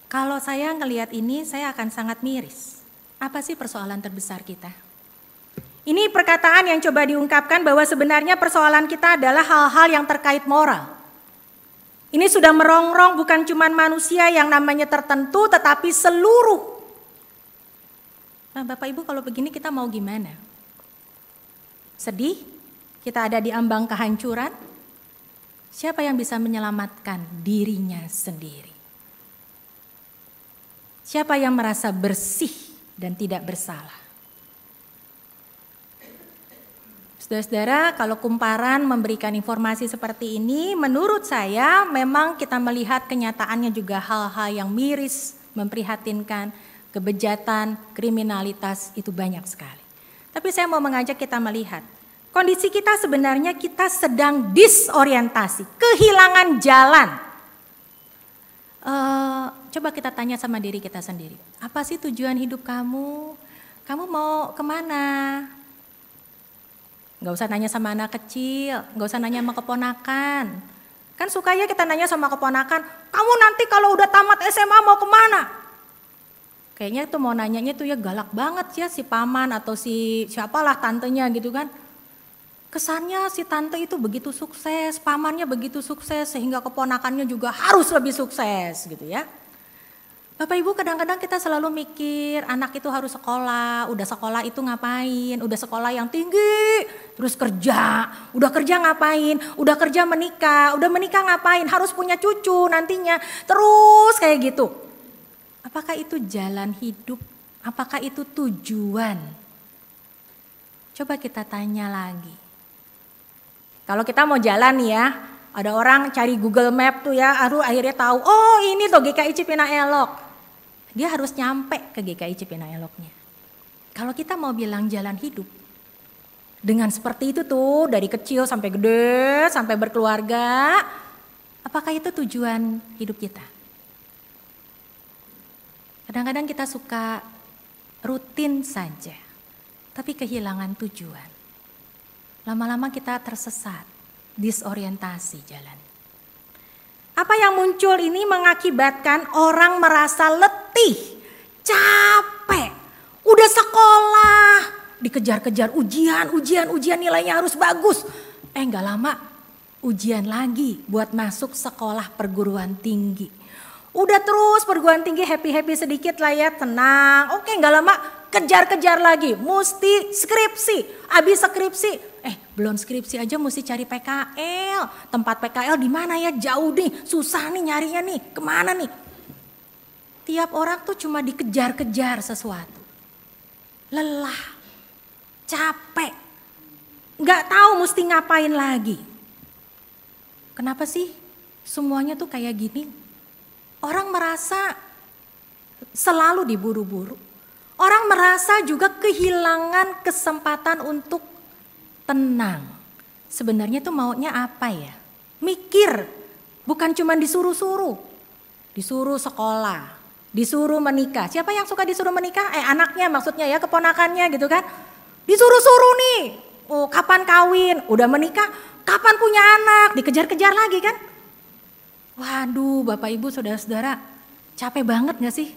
Kalau saya ngelihat ini saya akan sangat miris. Apa sih persoalan terbesar kita? Ini perkataan yang coba diungkapkan bahwa sebenarnya persoalan kita adalah hal-hal yang terkait moral. Ini sudah merongrong bukan cuma manusia yang namanya tertentu tetapi seluruh. Nah Bapak Ibu kalau begini kita mau gimana? Sedih, kita ada di ambang kehancuran. Siapa yang bisa menyelamatkan dirinya sendiri? Siapa yang merasa bersih dan tidak bersalah? Saudara-saudara, kalau kumparan memberikan informasi seperti ini, menurut saya memang kita melihat kenyataannya juga hal-hal yang miris, memprihatinkan, kebejatan, kriminalitas itu banyak sekali. Tapi saya mau mengajak kita melihat, kondisi kita sebenarnya kita sedang disorientasi, kehilangan jalan. Coba kita tanya sama diri kita sendiri, apa sih tujuan hidup kamu? Kamu mau kemana? Gak usah nanya sama anak kecil, gak usah nanya sama keponakan. Kan sukanya kita nanya sama keponakan, kamu nanti kalau udah tamat SMA mau kemana? Kayaknya tuh mau nanyanya tuh ya galak banget ya si paman atau si siapalah tantenya gitu kan. Kesannya si tante itu begitu sukses, pamannya begitu sukses sehingga keponakannya juga harus lebih sukses gitu ya. Bapak Ibu kadang-kadang kita selalu mikir anak itu harus sekolah, udah sekolah itu ngapain, udah sekolah yang tinggi, terus kerja, udah kerja ngapain, udah kerja menikah, udah menikah ngapain, harus punya cucu nantinya, terus kayak gitu. Apakah itu jalan hidup? Apakah itu tujuan? Coba kita tanya lagi. Kalau kita mau jalan nih ya, ada orang cari Google Map tuh ya, akhirnya tahu, oh ini tuh GKI Cipinang Elok. Dia harus nyampe ke GKI Cipinang Eloknya. Kalau kita mau bilang jalan hidup, dengan seperti itu tuh, dari kecil sampai gede, sampai berkeluarga, apakah itu tujuan hidup kita? Kadang-kadang kita suka rutin saja, tapi kehilangan tujuan. Lama-lama kita tersesat, disorientasi jalan. Apa yang muncul ini mengakibatkan orang merasa letih, capek, udah sekolah, dikejar-kejar ujian nilainya harus bagus. Nggak lama ujian lagi buat masuk sekolah perguruan tinggi. Udah terus perguruan tinggi happy-happy sedikit lah ya, tenang. Oke, nggak lama kejar-kejar lagi, mesti skripsi. Habis skripsi, belum skripsi aja mesti cari PKL. Tempat PKL di mana ya? Jauh nih, susah nih nyarinya nih. Kemana nih? Tiap orang tuh cuma dikejar-kejar sesuatu. Lelah, capek, nggak tahu mesti ngapain lagi. Kenapa sih semuanya tuh kayak gini? Orang merasa selalu diburu-buru. Orang merasa juga kehilangan kesempatan untuk tenang, sebenarnya tuh maunya apa ya? Mikir, bukan cuma disuruh-suruh. Disuruh sekolah, disuruh menikah. Siapa yang suka disuruh menikah? Anaknya maksudnya ya, keponakannya gitu kan. Disuruh-suruh nih, oh kapan kawin, udah menikah, kapan punya anak, dikejar-kejar lagi kan. Waduh Bapak Ibu Saudara-saudara, capek banget gak sih?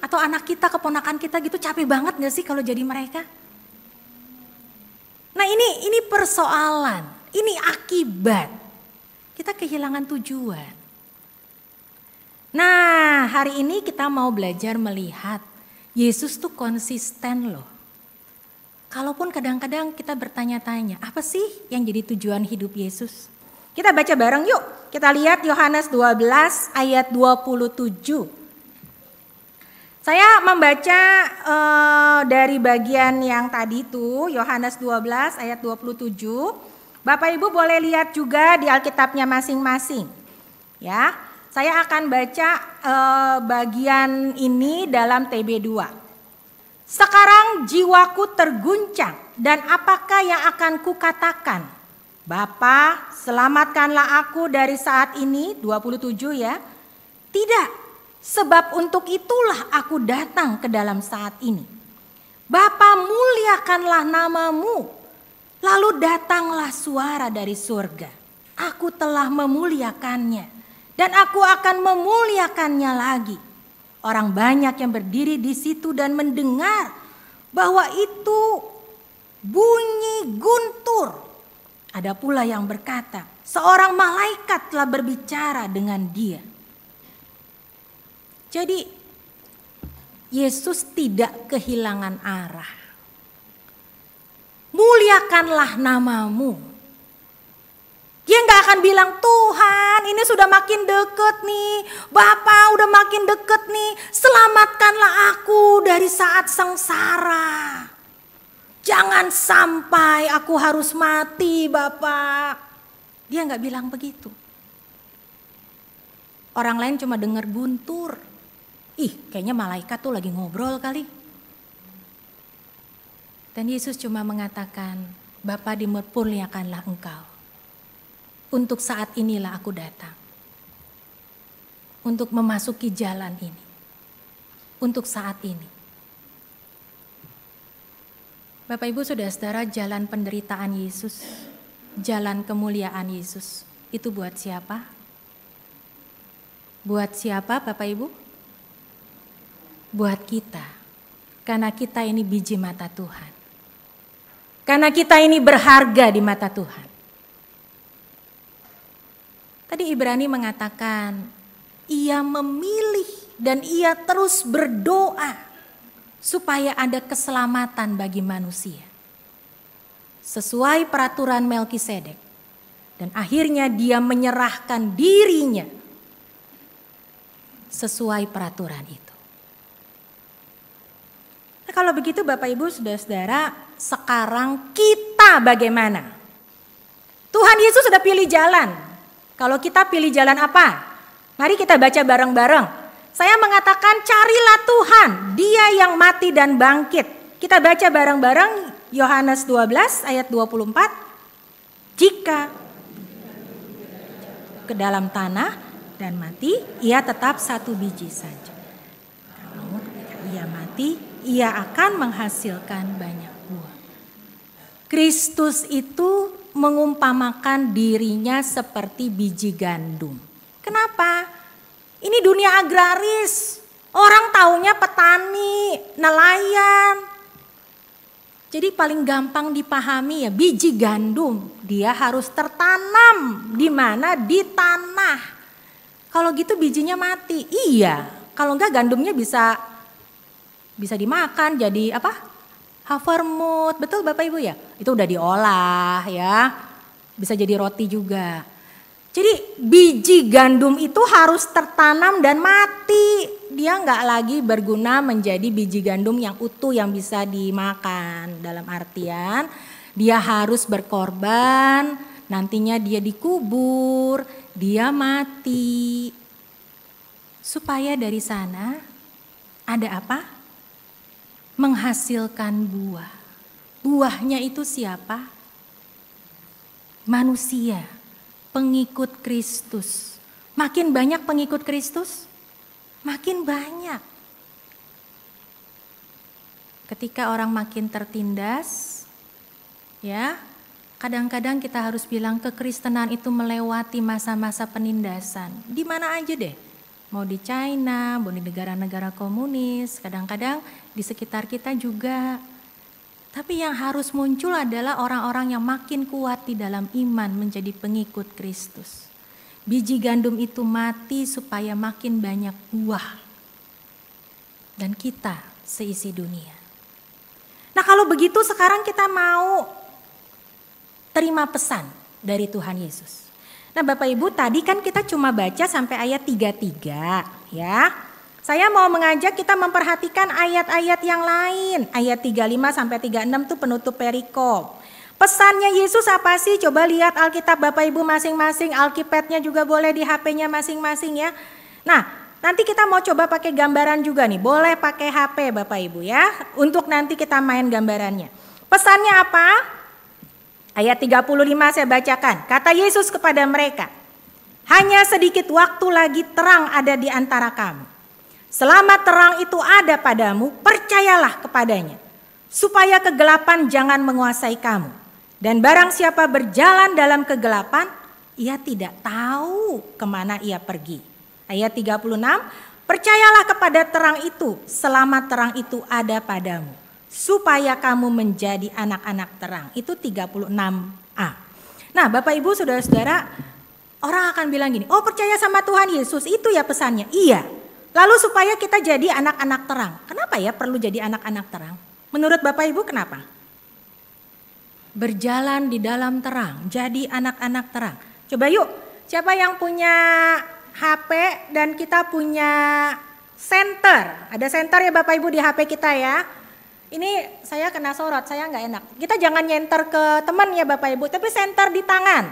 Atau anak kita, keponakan kita gitu capek banget gak sih kalau jadi mereka? Nah ini persoalan, ini akibat. Kita kehilangan tujuan. Nah hari ini kita mau belajar melihat Yesus tuh konsisten loh. Kalaupun kadang-kadang kita bertanya-tanya, apa sih yang jadi tujuan hidup Yesus? Kita baca bareng yuk. Kita lihat Yohanes 12 ayat 27. Saya membaca dari bagian yang tadi itu, Yohanes 12 ayat 27. Bapak Ibu boleh lihat juga di Alkitabnya masing-masing. Ya, saya akan baca bagian ini dalam TB2. Sekarang jiwaku terguncang, dan apakah yang akan kukatakan? Bapa, selamatkanlah aku dari saat ini, 27 ya. Tidak, sebab untuk itulah aku datang ke dalam saat ini. Bapa, muliakanlah namamu. Lalu datanglah suara dari surga. Aku telah memuliakannya, dan aku akan memuliakannya lagi. Orang banyak yang berdiri di situ dan mendengar bahwa itu bunyi guntur. Ada pula yang berkata, seorang malaikat telah berbicara dengan dia. Jadi Yesus tidak kehilangan arah. Muliakanlah namamu. Dia gak akan bilang, Tuhan ini sudah makin deket nih. Bapa udah makin deket nih. Selamatkanlah aku dari saat sengsara. Jangan sampai aku harus mati Bapak. Dia gak bilang begitu. Orang lain cuma dengar guntur. Kayaknya malaikat tuh lagi ngobrol kali. Dan Yesus cuma mengatakan, Bapa dimuliakanlah engkau. Untuk saat inilah aku datang. Untuk memasuki jalan ini. Untuk saat ini. Bapak Ibu Saudara-saudara, jalan penderitaan Yesus, jalan kemuliaan Yesus, itu buat siapa? Buat siapa Bapak Ibu? Buat kita. Karena kita ini biji mata Tuhan. Karena kita ini berharga di mata Tuhan. Tadi Ibrani mengatakan, ia memilih dan ia terus berdoa supaya ada keselamatan bagi manusia. Sesuai peraturan Melkisedek. Dan akhirnya dia menyerahkan dirinya sesuai peraturan itu. Nah, kalau begitu Bapak Ibu Saudara-saudara, sekarang kita bagaimana? Tuhan Yesus sudah pilih jalan. Kalau kita pilih jalan apa? Mari kita baca bareng-bareng. Saya mengatakan carilah Tuhan, dia yang mati dan bangkit. Kita baca bareng-bareng Yohanes 12 ayat 24. Jika ke dalam tanah dan mati, ia tetap satu biji saja. Kalau ia mati, ia akan menghasilkan banyak buah. Kristus itu mengumpamakan dirinya seperti biji gandum. Kenapa? Ini dunia agraris, orang taunya petani, nelayan. Jadi paling gampang dipahami ya, biji gandum dia harus tertanam di mana? Di tanah. Kalau gitu bijinya mati. Iya, kalau enggak gandumnya bisa dimakan jadi apa? Havermut, betul Bapak Ibu ya? Itu udah diolah ya, bisa jadi roti juga. Jadi biji gandum itu harus tertanam dan mati. Dia nggak lagi berguna menjadi biji gandum yang utuh yang bisa dimakan. Dalam artian dia harus berkorban, nantinya dia dikubur, dia mati. Supaya dari sana ada apa? Menghasilkan buah. Buahnya itu siapa? manusia, pengikut Kristus. Makin banyak pengikut Kristus, makin banyak. Ketika orang makin tertindas, ya, kadang-kadang kita harus bilang kekristenan itu melewati masa-masa penindasan. Di mana aja deh, mau di China, mau di negara-negara komunis, kadang-kadang di sekitar kita juga. Tapi yang harus muncul adalah orang-orang yang makin kuat di dalam iman menjadi pengikut Kristus. Biji gandum itu mati supaya makin banyak buah. Dan kita seisi dunia. Nah kalau begitu sekarang kita mau terima pesan dari Tuhan Yesus. Nah Bapak Ibu tadi kan kita cuma baca sampai ayat 33 ya. Saya mau mengajak kita memperhatikan ayat-ayat yang lain. Ayat 35 sampai 36 itu penutup perikop. Pesannya Yesus apa sih? Coba lihat Alkitab Bapak Ibu masing-masing. Alkipadnya juga boleh di HP-nya masing-masing ya. Nah nanti kita mau coba pakai gambaran juga nih. Boleh pakai HP Bapak Ibu ya. Untuk nanti kita main gambarannya. Pesannya apa? Ayat 35 saya bacakan. Kata Yesus kepada mereka. Hanya sedikit waktu lagi terang ada di antara kamu. Selama terang itu ada padamu, percayalah kepadanya. Supaya kegelapan jangan menguasai kamu. Dan barang siapa berjalan dalam kegelapan, ia tidak tahu kemana ia pergi. Ayat 36, percayalah kepada terang itu selama terang itu ada padamu. Supaya kamu menjadi anak-anak terang. Itu 36a. Nah Bapak Ibu saudara-saudara, orang akan bilang gini, oh percaya sama Tuhan Yesus, itu ya pesannya. Iya. Lalu supaya kita jadi anak-anak terang. Kenapa ya perlu jadi anak-anak terang? Menurut Bapak Ibu kenapa? Berjalan di dalam terang, jadi anak-anak terang. Coba yuk, siapa yang punya HP dan kita punya senter? Ada senter ya Bapak Ibu di HP kita ya. Ini saya kena sorot, saya nggak enak. Kita jangan nyenter ke teman ya Bapak Ibu, tapi senter di tangan.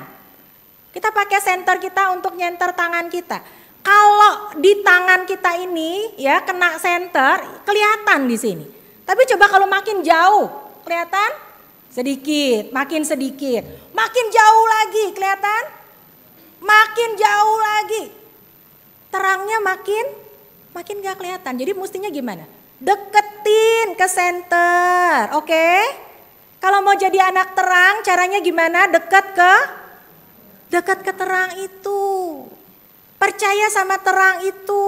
Kita pakai senter kita untuk nyenter tangan kita. Kalau di tangan kita ini ya kena senter, kelihatan di sini. Tapi coba kalau makin jauh, kelihatan? Sedikit, makin sedikit. Makin jauh lagi, kelihatan? Makin jauh lagi. Terangnya makin gak kelihatan. Jadi mestinya gimana? Deketin ke senter, oke? Kalau mau jadi anak terang, caranya gimana? Dekat ke terang itu. Percaya sama terang itu.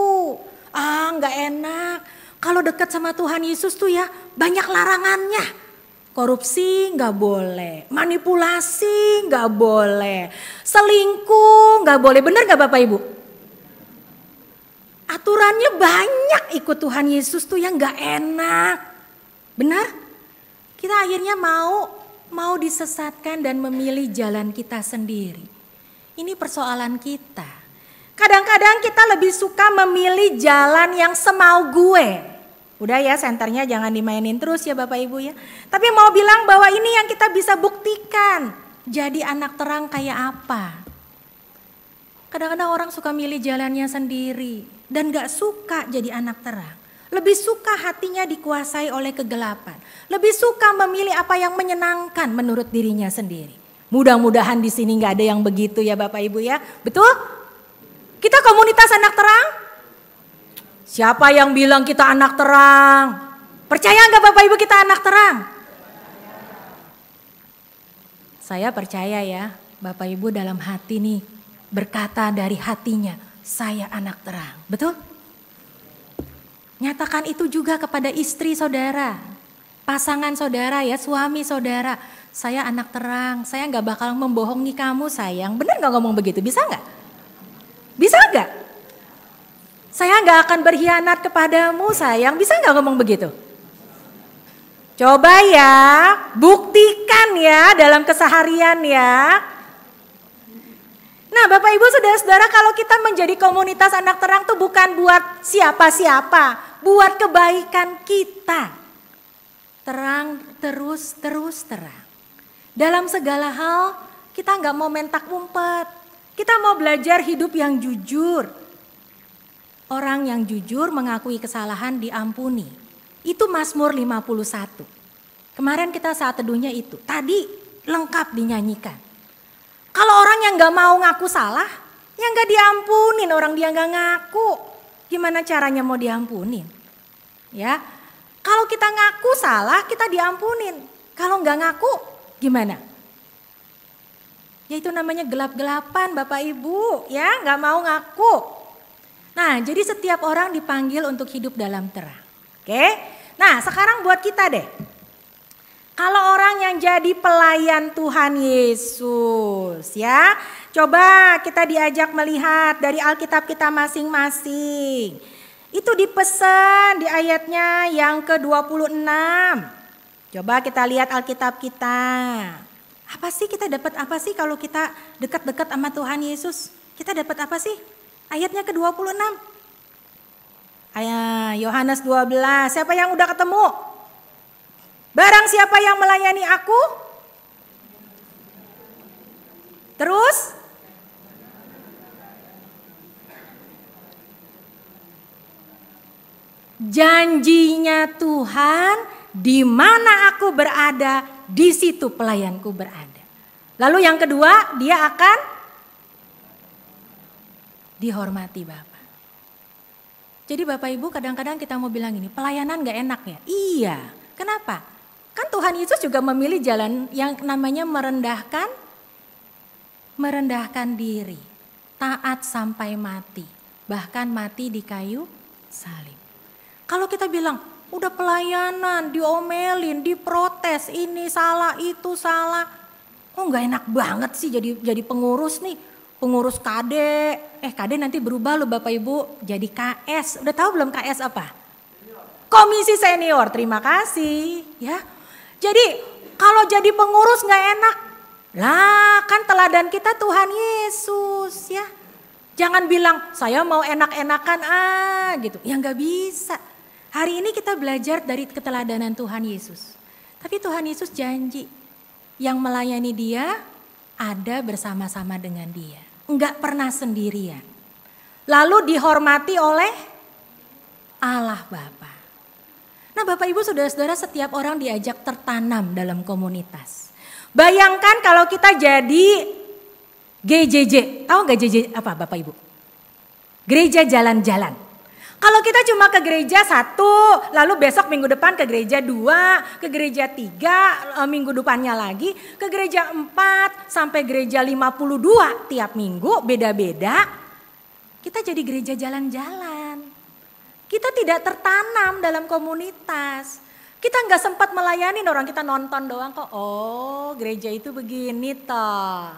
Nggak enak. Kalau dekat sama Tuhan Yesus tuh ya banyak larangannya. Korupsi nggak boleh. Manipulasi nggak boleh. Selingkuh nggak boleh. Benar nggak Bapak Ibu? Aturannya banyak ikut Tuhan Yesus tuh yang nggak enak. Benar? Kita akhirnya mau disesatkan dan memilih jalan kita sendiri. Ini persoalan kita. Kadang-kadang kita lebih suka memilih jalan yang semau gue. Udah ya senternya jangan dimainin terus ya Bapak Ibu ya. Tapi mau bilang bahwa ini yang kita bisa buktikan. Jadi anak terang kayak apa. Kadang-kadang orang suka milih jalannya sendiri. Dan gak suka jadi anak terang. Lebih suka hatinya dikuasai oleh kegelapan. Lebih suka memilih apa yang menyenangkan menurut dirinya sendiri. Mudah-mudahan di sini gak ada yang begitu ya Bapak Ibu ya. Betul? Kita komunitas anak terang? Siapa yang bilang kita anak terang? Percaya nggak Bapak Ibu kita anak terang? Saya percaya ya, Bapak Ibu dalam hati nih berkata dari hatinya, saya anak terang. Betul? Nyatakan itu juga kepada istri saudara, pasangan saudara ya, suami saudara. Saya anak terang, saya nggak bakal membohongi kamu sayang. Benar nggak ngomong begitu? Bisa nggak? Bisa gak? Saya gak akan berkhianat kepadamu sayang. Bisa gak ngomong begitu? Coba ya, buktikan ya dalam keseharian ya. Nah Bapak Ibu saudara-saudara, kalau kita menjadi komunitas anak terang tuh bukan buat siapa-siapa. Buat kebaikan kita. Terang terus terang. Dalam segala hal kita gak mau mentak umpet. Kita mau belajar hidup yang jujur. Orang yang jujur mengakui kesalahan diampuni. Itu Mazmur 51. Kemarin kita saat teduhnya itu. Tadi lengkap dinyanyikan. Kalau orang yang gak mau ngaku salah, ya gak diampunin, orang dia gak ngaku. Gimana caranya mau diampunin? Ya, kalau kita ngaku salah, kita diampunin. Kalau gak ngaku, gimana? Ya itu namanya gelap-gelapan Bapak Ibu, ya gak mau ngaku. Nah, jadi setiap orang dipanggil untuk hidup dalam terang. Oke, nah sekarang buat kita deh. Kalau orang yang jadi pelayan Tuhan Yesus ya, coba kita diajak melihat dari Alkitab kita masing-masing. Itu dipesan di ayatnya yang ke-26. Coba kita lihat Alkitab kita. Apa sih kita dapat apa sih kalau kita dekat-dekat sama Tuhan Yesus? Kita dapat apa sih? Ayatnya ke-26. Ayat Yohanes 12, siapa yang udah ketemu? Barang siapa yang melayani aku? Terus? Janjinya Tuhan, di mana aku berada, di situ pelayanku berada. Lalu yang kedua, dia akan dihormati Bapak. Jadi Bapak Ibu kadang-kadang kita mau bilang gini, pelayanan gak enak ya? Iya, kenapa? Kan Tuhan Yesus juga memilih jalan yang namanya merendahkan diri, taat sampai mati, bahkan mati di kayu salib. Kalau kita bilang, udah pelayanan, diomelin, diprotes, ini salah, itu salah. Oh gak enak banget sih jadi pengurus nih. Pengurus KD, KD nanti berubah loh Bapak Ibu jadi KS. Udah tahu belum KS apa? Komisi senior, terima kasih ya. Jadi kalau jadi pengurus gak enak. Lah kan teladan kita Tuhan Yesus ya. Jangan bilang saya mau enak-enakan gitu. Ya gak bisa. Hari ini kita belajar dari keteladanan Tuhan Yesus. Tapi Tuhan Yesus janji yang melayani dia ada bersama-sama dengan dia. Enggak pernah sendirian. Lalu dihormati oleh Allah Bapa. Nah Bapak Ibu Saudara-saudara, setiap orang diajak tertanam dalam komunitas. Bayangkan kalau kita jadi GJJ. Tahu gak GJJ apa Bapak Ibu? Gereja jalan-jalan. Kalau kita cuma ke gereja 1, lalu besok minggu depan ke gereja 2, ke gereja 3, minggu depannya lagi, ke gereja 4, sampai gereja 52 tiap minggu, beda-beda. Kita jadi gereja jalan-jalan. Kita tidak tertanam dalam komunitas. Kita nggak sempat melayani orang, kita nonton doang kok. Oh gereja itu begini toh.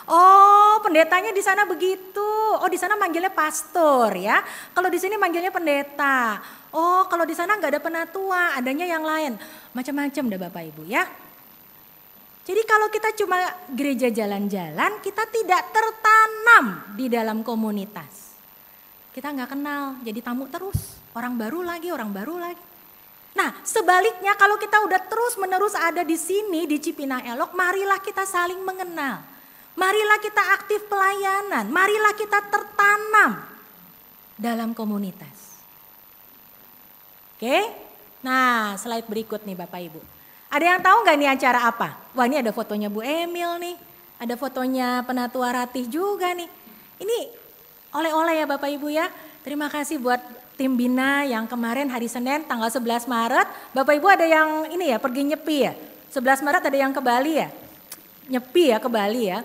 Oh pendetanya di sana begitu, oh di sana manggilnya pastor ya. Kalau di sini manggilnya pendeta. Oh kalau di sana nggak ada penatua, adanya yang lain. Macam-macam deh Bapak Ibu ya. Jadi kalau kita cuma gereja jalan-jalan, kita tidak tertanam di dalam komunitas. Kita nggak kenal, jadi tamu terus. Orang baru lagi. Nah sebaliknya kalau kita udah terus menerus ada di sini di Cipinang Elok, marilah kita saling mengenal. Marilah kita aktif pelayanan, marilah kita tertanam dalam komunitas. Oke, nah slide berikut nih Bapak Ibu. Ada yang tahu nggak nih acara apa? Wah ini ada fotonya Bu Emil nih, ada fotonya Penatua Ratih juga nih. Ini oleh-oleh ya Bapak Ibu ya. Terima kasih buat tim Bina yang kemarin hari Senin tanggal 11 Maret. Bapak Ibu ada yang ini ya pergi nyepi ya. 11 Maret ada yang ke Bali ya. Nyepi ya ke Bali ya.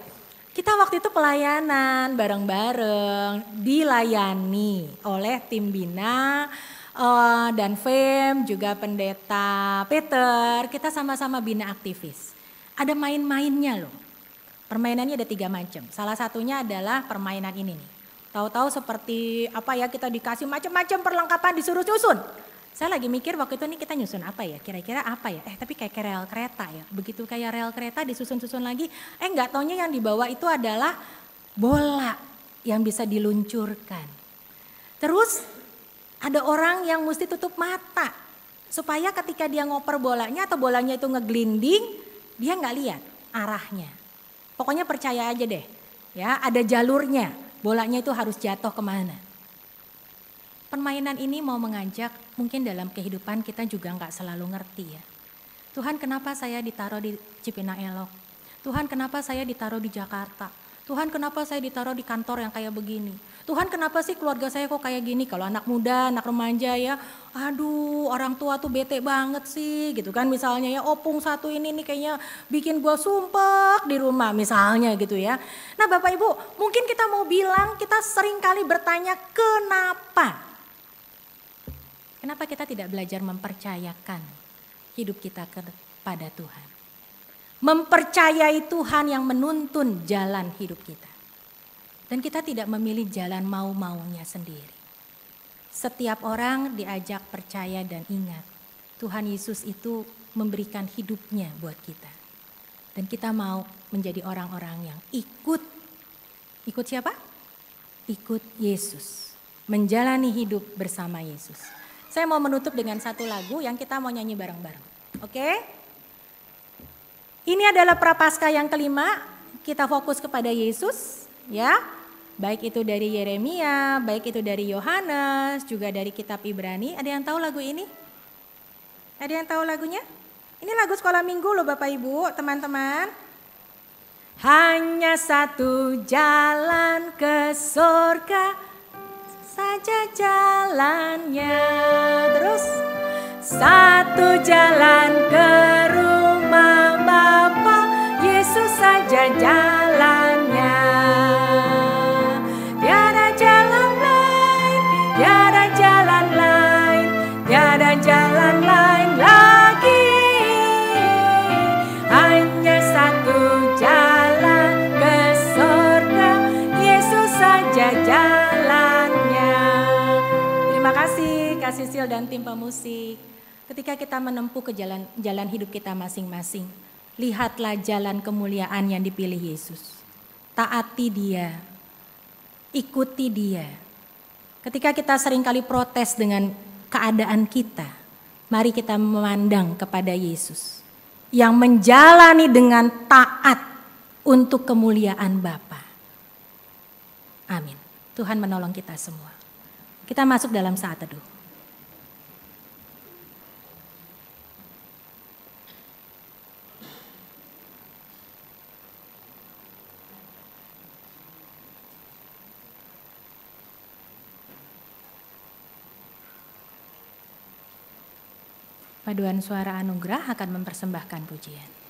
Kita waktu itu pelayanan bareng-bareng, dilayani oleh tim Bina dan FEM, juga pendeta Peter, kita sama-sama Bina aktivis. Ada main-mainnya loh, permainannya ada 3 macam. Salah satunya adalah permainan ini nih. Tahu-tahu seperti apa ya, kita dikasih macam-macam perlengkapan disuruh susun. Saya lagi mikir waktu itu nih kita nyusun apa ya, kira-kira apa ya, tapi kayak rel kereta ya. Begitu kayak rel kereta disusun-susun lagi, nggak taunya yang dibawa itu adalah bola yang bisa diluncurkan. Terus ada orang yang mesti tutup mata, supaya ketika dia ngoper bolanya atau bolanya itu ngeglinding, dia nggak lihat arahnya. Pokoknya percaya aja deh, ya ada jalurnya, bolanya itu harus jatuh kemana. Permainan ini mau mengajak, mungkin dalam kehidupan kita juga nggak selalu ngerti ya. Tuhan kenapa saya ditaruh di Cipinang Elok? Tuhan kenapa saya ditaruh di Jakarta? Tuhan kenapa saya ditaruh di kantor yang kayak begini? Tuhan kenapa sih keluarga saya kok kayak gini? Kalau anak muda, anak remaja ya, aduh orang tua tuh bete banget sih gitu kan. Misalnya ya opung satu ini nih kayaknya bikin gua sumpek di rumah misalnya gitu ya. Nah Bapak Ibu mungkin kita mau bilang kita sering kali bertanya kenapa? Kenapa kita tidak belajar mempercayakan hidup kita kepada Tuhan? Mempercayai Tuhan yang menuntun jalan hidup kita. Dan kita tidak memilih jalan mau-maunya sendiri. Setiap orang diajak percaya dan ingat. Tuhan Yesus itu memberikan hidupnya buat kita. Dan kita mau menjadi orang-orang yang ikut. Ikut siapa? Ikut Yesus. Menjalani hidup bersama Yesus. Saya mau menutup dengan satu lagu yang kita mau nyanyi bareng-bareng. Oke? Ini adalah Prapaskah yang kelima, kita fokus kepada Yesus, ya. Baik itu dari Yeremia, baik itu dari Yohanes, juga dari kitab Ibrani. Ada yang tahu lagu ini? Ada yang tahu lagunya? Ini lagu sekolah minggu loh Bapak Ibu, teman-teman. Hanya satu jalan ke surga, saja jalannya. Terus, satu jalan ke rumah Bapa, Yesus saja jalannya. Tiada jalan lain, tiada jalan lain, tiada jalan lain lagi. Hanya satu jalan ke surga, Yesus saja jalannya. Terima kasih Kak Sisil dan tim pemusik. Ketika kita menempuh ke jalan hidup kita masing-masing, lihatlah jalan kemuliaan yang dipilih Yesus. Taati Dia, ikuti Dia. Ketika kita seringkali protes dengan keadaan kita, mari kita memandang kepada Yesus yang menjalani dengan taat untuk kemuliaan Bapa. Amin. Tuhan menolong kita semua. Kita masuk dalam saat teduh. Paduan suara anugerah akan mempersembahkan pujian.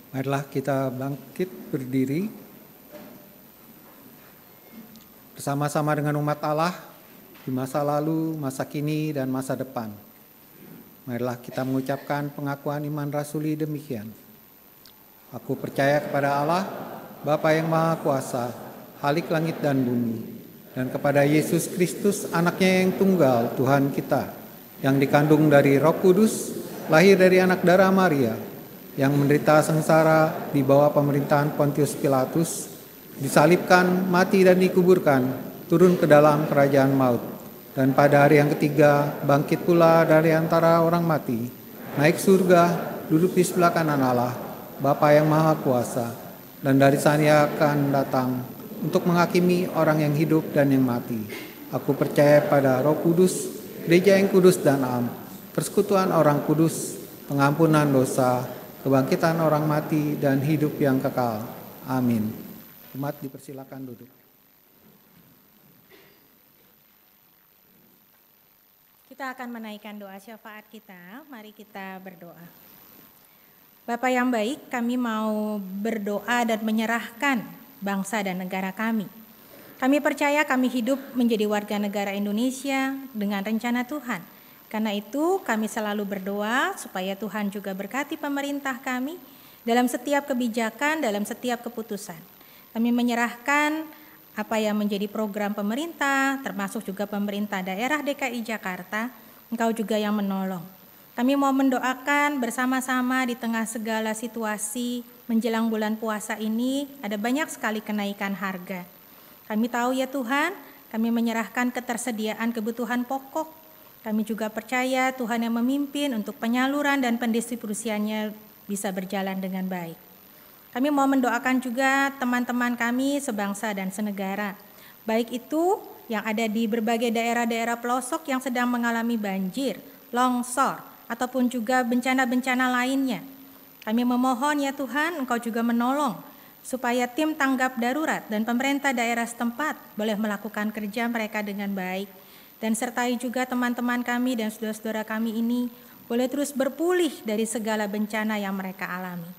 Marilah kita bangkit berdiri bersama-sama dengan umat Allah di masa lalu, masa kini, dan masa depan. Marilah kita mengucapkan pengakuan iman rasuli demikian. Aku percaya kepada Allah, Bapa yang Maha Kuasa, Khalik langit dan bumi, dan kepada Yesus Kristus, anaknya yang tunggal, Tuhan kita, yang dikandung dari Roh Kudus, lahir dari anak darah Maria, yang menderita sengsara di bawah pemerintahan Pontius Pilatus, disalibkan, mati dan dikuburkan, turun ke dalam kerajaan maut, dan pada hari yang ketiga bangkit pula dari antara orang mati, naik surga, duduk di sebelah kanan Allah, Bapa yang Maha Kuasa, dan dari sana akan datang untuk menghakimi orang yang hidup dan yang mati. Aku percaya pada Roh Kudus, Gereja yang kudus dan am, persekutuan orang kudus, pengampunan dosa, kebangkitan orang mati, dan hidup yang kekal. Amin. Umat dipersilakan duduk. Kita akan menaikkan doa syafaat kita. Mari kita berdoa. Bapa yang baik, kami mau berdoa dan menyerahkan bangsa dan negara kami. Kami percaya kami hidup menjadi warga negara Indonesia dengan rencana Tuhan. Karena itu kami selalu berdoa supaya Tuhan juga berkati pemerintah kami dalam setiap kebijakan, dalam setiap keputusan. Kami menyerahkan apa yang menjadi program pemerintah, termasuk juga pemerintah daerah DKI Jakarta, Engkau juga yang menolong. Kami mau mendoakan bersama-sama di tengah segala situasi menjelang bulan puasa ini, ada banyak sekali kenaikan harga. Kami tahu ya Tuhan, kami menyerahkan ketersediaan kebutuhan pokok. Kami juga percaya Tuhan yang memimpin untuk penyaluran dan pendistribusiannya bisa berjalan dengan baik. Kami mau mendoakan juga teman-teman kami sebangsa dan senegara, baik itu yang ada di berbagai daerah-daerah pelosok yang sedang mengalami banjir, longsor, ataupun juga bencana-bencana lainnya. Kami memohon ya Tuhan, Engkau juga menolong supaya tim tanggap darurat dan pemerintah daerah setempat boleh melakukan kerja mereka dengan baik. Dan sertai juga teman-teman kami dan saudara-saudara kami ini boleh terus berpulih dari segala bencana yang mereka alami.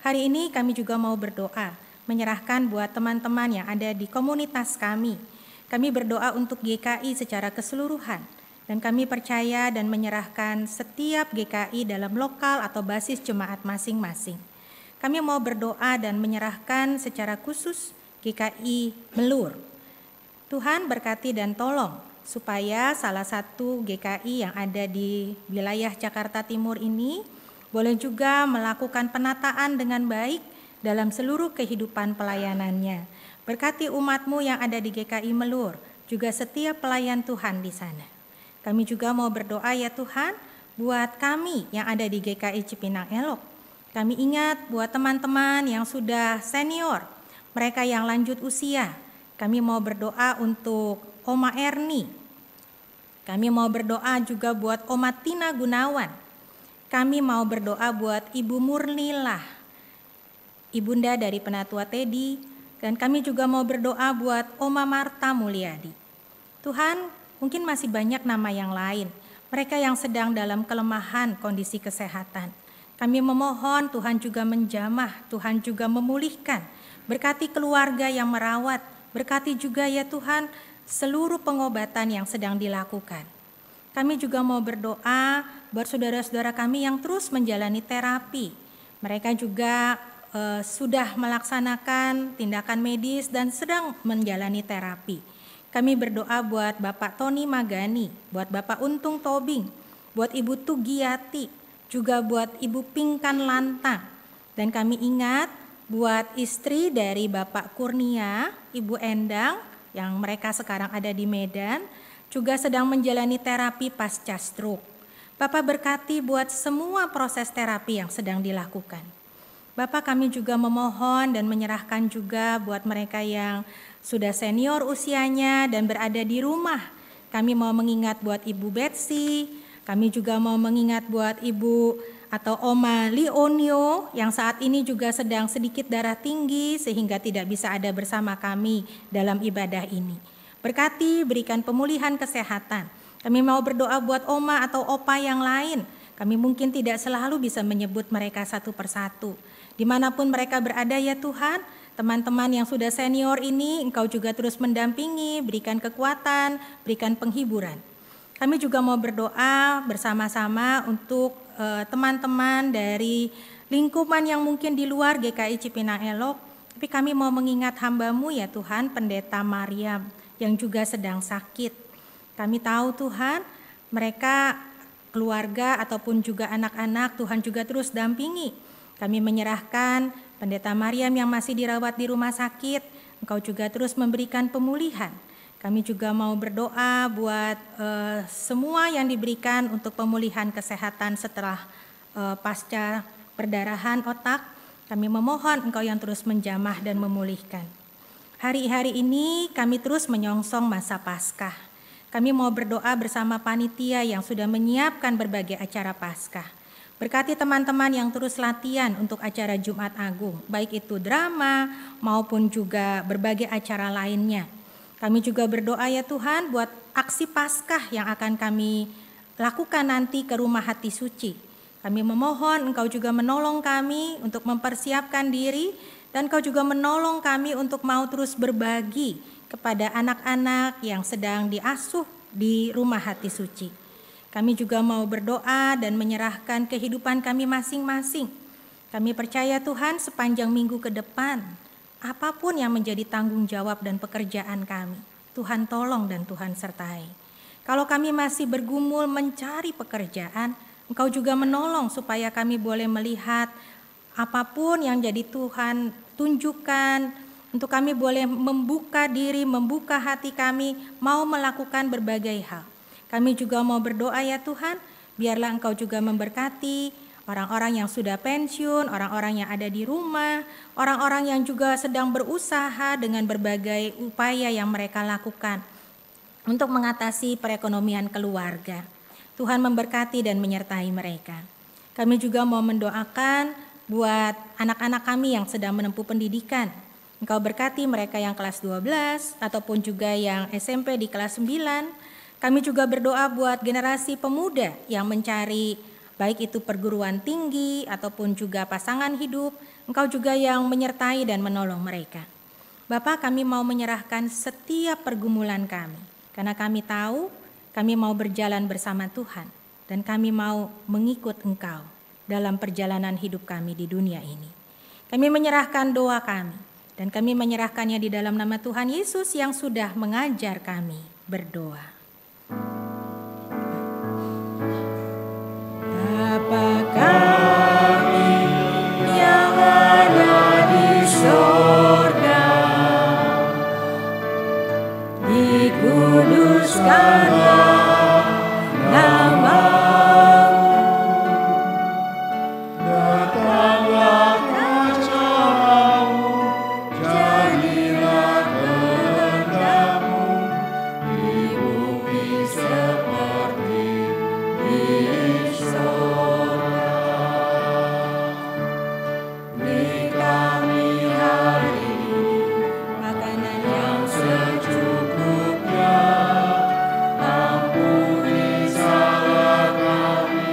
Hari ini kami juga mau berdoa, menyerahkan buat teman-teman yang ada di komunitas kami. Kami berdoa untuk GKI secara keseluruhan. Dan kami percaya dan menyerahkan setiap GKI dalam lokal atau basis jemaat masing-masing. Kami mau berdoa dan menyerahkan secara khusus GKI Melur. Tuhan berkati dan tolong supaya salah satu GKI yang ada di wilayah Jakarta Timur ini boleh juga melakukan penataan dengan baik dalam seluruh kehidupan pelayanannya. Berkati umat-Mu yang ada di GKI Melur, juga setiap pelayan Tuhan di sana. Kami juga mau berdoa ya Tuhan buat kami yang ada di GKI Cipinang Elok. Kami ingat buat teman-teman yang sudah senior, mereka yang lanjut usia. Kami mau berdoa untuk Oma Erni. Kami mau berdoa juga buat Oma Tina Gunawan. Kami mau berdoa buat Ibu Murnilah, ibunda dari Penatua Teddy. Dan kami juga mau berdoa buat Oma Marta Mulyadi. Tuhan, mungkin masih banyak nama yang lain, mereka yang sedang dalam kelemahan kondisi kesehatan. Kami memohon Tuhan juga menjamah, Tuhan juga memulihkan. Berkati keluarga yang merawat, berkati juga ya Tuhan seluruh pengobatan yang sedang dilakukan. Kami juga mau berdoa buat saudara-saudara kami yang terus menjalani terapi. Mereka juga sudah melaksanakan tindakan medis dan sedang menjalani terapi. Kami berdoa buat Bapak Tony Magani, buat Bapak Untung Tobing, buat Ibu Tugiyati, juga buat Ibu Pingkan Lantang. Dan kami ingat buat istri dari Bapak Kurnia, Ibu Endang, yang mereka sekarang ada di Medan, juga sedang menjalani terapi pasca stroke. Bapak berkati buat semua proses terapi yang sedang dilakukan. Bapak, kami juga memohon dan menyerahkan juga buat mereka yang sudah senior usianya dan berada di rumah. Kami mau mengingat buat Ibu Betsy, kami juga mau mengingat buat Ibu atau Oma Lionio yang saat ini juga sedang sedikit darah tinggi sehingga tidak bisa ada bersama kami dalam ibadah ini. Berkati, berikan pemulihan kesehatan. Kami mau berdoa buat Oma atau Opa yang lain. Kami mungkin tidak selalu bisa menyebut mereka satu persatu. Dimanapun mereka berada ya Tuhan, teman-teman yang sudah senior ini Engkau juga terus mendampingi, berikan kekuatan, berikan penghiburan. Kami juga mau berdoa bersama-sama untuk teman-teman dari lingkupan yang mungkin di luar GKI Cipinang Elok, tapi kami mau mengingat hamba-Mu ya Tuhan, Pendeta Mariam yang juga sedang sakit. Kami tahu Tuhan, mereka keluarga ataupun juga anak-anak Tuhan juga terus dampingi. Kami menyerahkan Pendeta Mariam yang masih dirawat di rumah sakit, Engkau juga terus memberikan pemulihan. Kami juga mau berdoa buat semua yang diberikan untuk pemulihan kesehatan setelah pasca perdarahan otak. Kami memohon Engkau yang terus menjamah dan memulihkan. Hari-hari ini kami terus menyongsong masa Paskah. Kami mau berdoa bersama panitia yang sudah menyiapkan berbagai acara Paskah. Berkati teman-teman yang terus latihan untuk acara Jumat Agung, baik itu drama maupun juga berbagai acara lainnya. Kami juga berdoa ya Tuhan buat aksi Paskah yang akan kami lakukan nanti ke Rumah Hati Suci. Kami memohon Engkau juga menolong kami untuk mempersiapkan diri dan Engkau juga menolong kami untuk mau terus berbagi kepada anak-anak yang sedang diasuh di Rumah Hati Suci. Kami juga mau berdoa dan menyerahkan kehidupan kami masing-masing. Kami percaya Tuhan sepanjang minggu ke depan, apapun yang menjadi tanggung jawab dan pekerjaan kami, Tuhan tolong dan Tuhan sertai. Kalau kami masih bergumul mencari pekerjaan, Engkau juga menolong supaya kami boleh melihat apapun yang jadi Tuhan tunjukkan, untuk kami boleh membuka diri, membuka hati kami, mau melakukan berbagai hal. Kami juga mau berdoa ya Tuhan, biarlah Engkau juga memberkati orang-orang yang sudah pensiun, orang-orang yang ada di rumah, orang-orang yang juga sedang berusaha dengan berbagai upaya yang mereka lakukan untuk mengatasi perekonomian keluarga. Tuhan memberkati dan menyertai mereka. Kami juga mau mendoakan buat anak-anak kami yang sedang menempuh pendidikan. Engkau berkati mereka yang kelas 12 ataupun juga yang SMP di kelas 9. Kami juga berdoa buat generasi pemuda yang mencari baik itu perguruan tinggi ataupun juga pasangan hidup. Engkau juga yang menyertai dan menolong mereka. Bapa, kami mau menyerahkan setiap pergumulan kami. Karena kami tahu kami mau berjalan bersama Tuhan. Dan kami mau mengikut Engkau dalam perjalanan hidup kami di dunia ini. Kami menyerahkan doa kami. Dan kami menyerahkannya di dalam nama Tuhan Yesus yang sudah mengajar kami berdoa. Bapa kami yang ada di surga, dikuduskanlah nama-Mu, datanglah kerajaan-Mu, jadilah kehendak-Mu di bumi seperti di surga. Beri kami hari ini makanan yang secukupnya, ampuni salah kami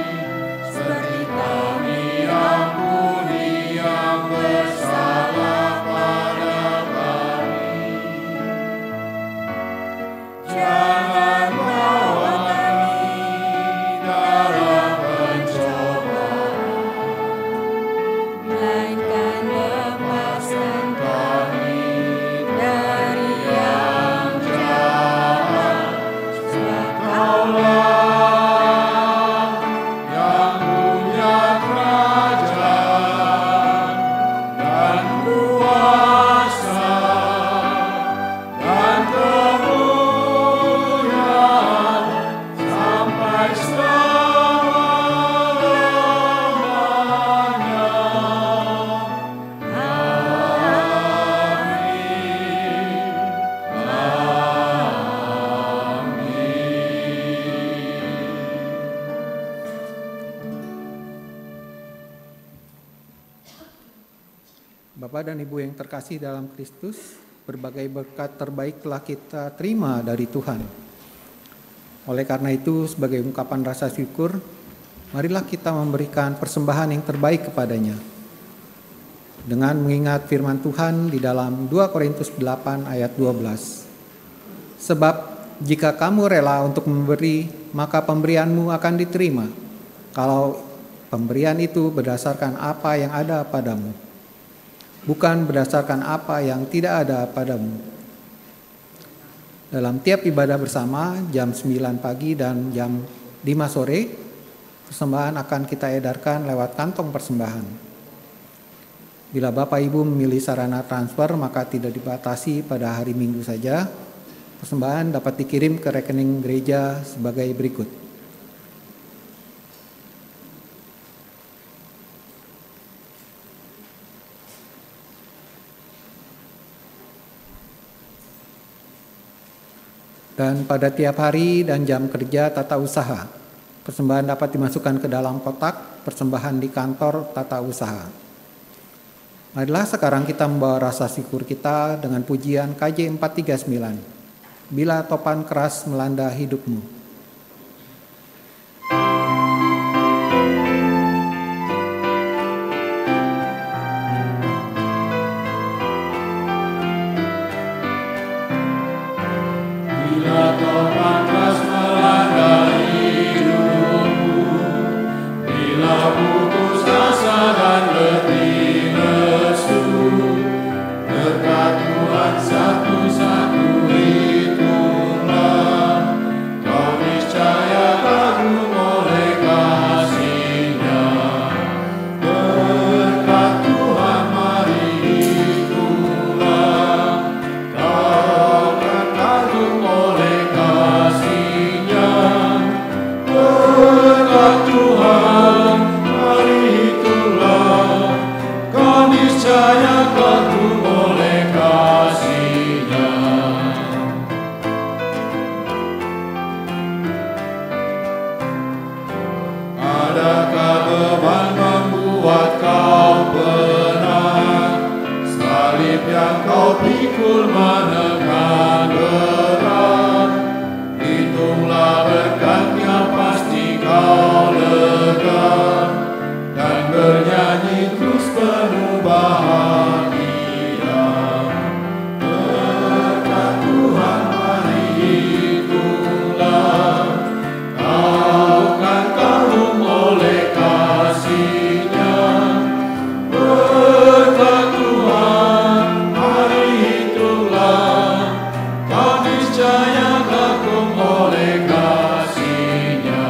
seperti kami ampuni yang bersalah pada kami. Jangan bawa kami dalam pencobaan, melainkan lepaskan kami dari yang jahat. Sebab Kaulah yang punya kerajaan dan kuasa dan kemuliaan sampai selama-lamanya. Bapak dan Ibu yang terkasih dalam Kristus, berbagai berkat terbaik telah kita terima dari Tuhan. Oleh karena itu, sebagai ungkapan rasa syukur, marilah kita memberikan persembahan yang terbaik kepadanya. dengan mengingat firman Tuhan di dalam 2 Korintus 8 ayat 12. Sebab jika kamu rela untuk memberi, maka pemberianmu akan diterima, kalau pemberian itu berdasarkan apa yang ada padamu, bukan berdasarkan apa yang tidak ada padamu. Dalam tiap ibadah bersama jam 9 pagi dan jam 5 sore, persembahan akan kita edarkan lewat kantong persembahan. Bila Bapak Ibu memilih sarana transfer, maka tidak dibatasi pada hari Minggu saja. Persembahan dapat dikirim ke rekening gereja sebagai berikut. Dan pada tiap hari dan jam kerja tata usaha, persembahan dapat dimasukkan ke dalam kotak persembahan di kantor tata usaha. Marilah sekarang kita membawa rasa syukur kita dengan pujian KJ 439. Bila topan keras melanda hidupmu. Bila topan keras melanda hidupmu, bila putus asa dan letih lesu, berkat Tuhan satu-satu pikul menekan berat, hitunglah berkatnya pasti kau lega, dan bernyanyi terus penuh bahagia. Berkat Tuhan mari hitunglah, kau kan kagum oleh kasih-Nya. Berkat Tuhan mari hitunglah, kau niscaya kagum oleh kasih-Nya.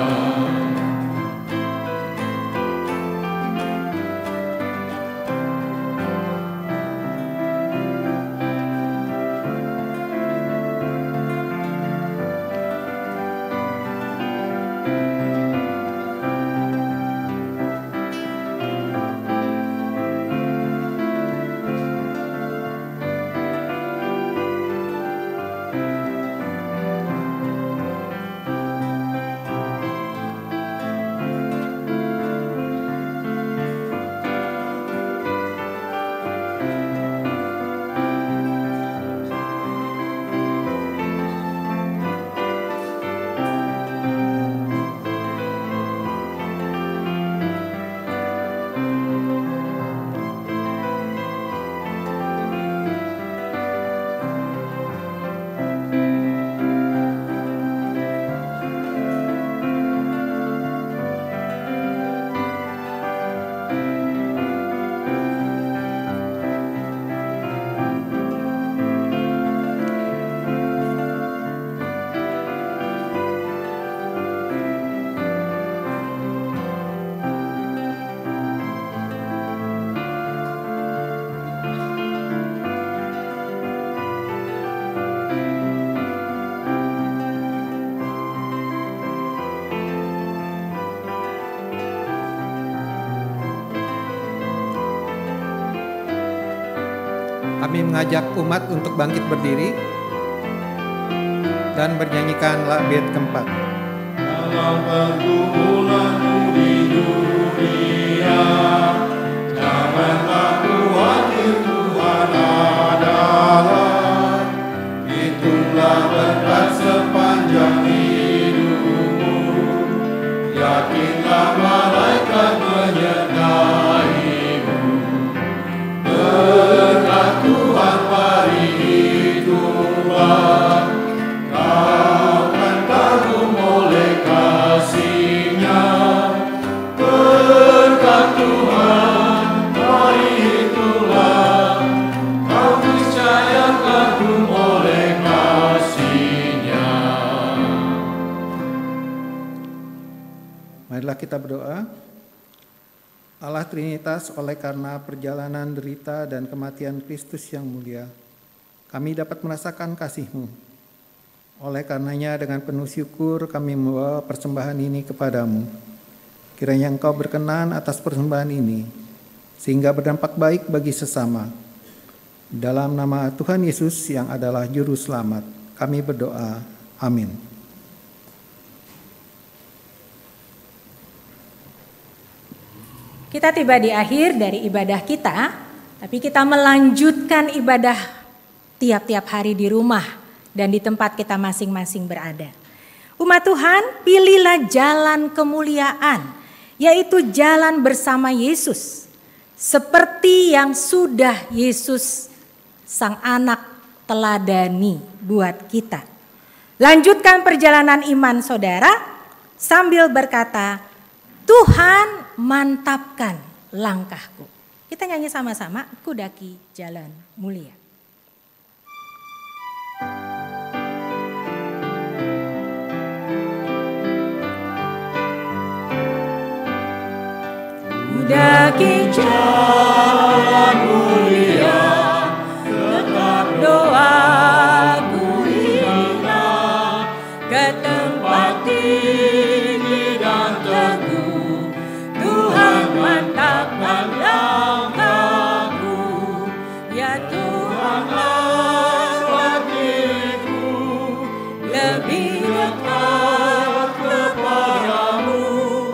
Kami mengajak umat untuk bangkit berdiri dan bernyanyikan lagu keempat. Dalam pergumulanmu di dunia, janganlah khawatir, Tuhan adalah. Hitunglah berkat sepanjang hidupmu, yakinlah malaikat menyertaimu. Marilah kita berdoa. Allah Trinitas, oleh karena perjalanan derita dan kematian Kristus yang mulia, kami dapat merasakan kasih-Mu. Oleh karenanya dengan penuh syukur kami membawa persembahan ini kepadamu. Kiranya Engkau berkenan atas persembahan ini, sehingga berdampak baik bagi sesama. Dalam nama Tuhan Yesus yang adalah Juru Selamat, kami berdoa. Amin. Kita tiba di akhir dari ibadah kita, tapi kita melanjutkan ibadah tiap-tiap hari di rumah dan di tempat kita masing-masing berada. Umat Tuhan, pilihlah jalan kemuliaan, yaitu jalan bersama Yesus. Seperti yang sudah Yesus Sang Anak teladani buat kita. Lanjutkan perjalanan iman saudara sambil berkata, Tuhan mantapkan langkahku. Kita nyanyi sama-sama, Kudaki Jalan Mulia. Kudaki jalan mulia, tetap doaku hina, ke tempat tinggi dan teguh. Tuhan mantapkan langkahku, ya Tuhan lawat diriku, lebih dekat kepadamu,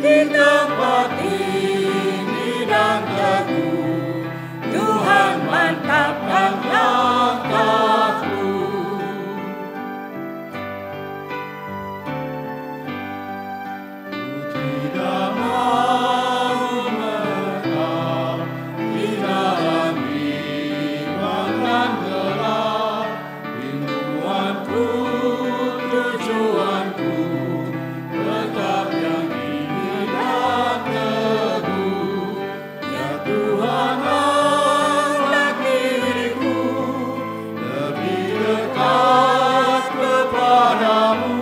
di tempat tinggi dan teguh. Tuhan mantapkan langkahku. Tidak mau menetap di dalam bimbang dan gelap. Rinduanku, tujuanku, tetap yang tinggi dan teguh. Ya Tuhan, angkat diriku, lebih dekat kepadamu,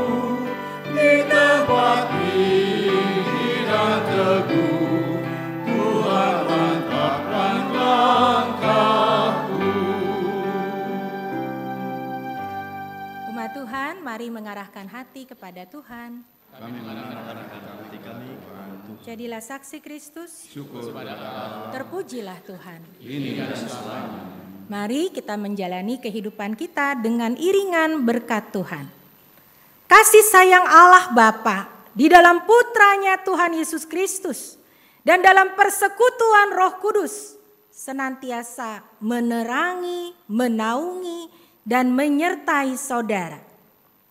di tempat tinggi dan teguh. Tuhan mantapkan langkahku. Umat Tuhan, mari mengarahkan hati kepada Tuhan. Jadilah saksi Kristus. Terpujilah Tuhan. Mari kita menjalani kehidupan kita dengan iringan berkat Tuhan. Kasih sayang Allah Bapa di dalam putranya Tuhan Yesus Kristus dan dalam persekutuan Roh Kudus senantiasa menerangi, menaungi, dan menyertai saudara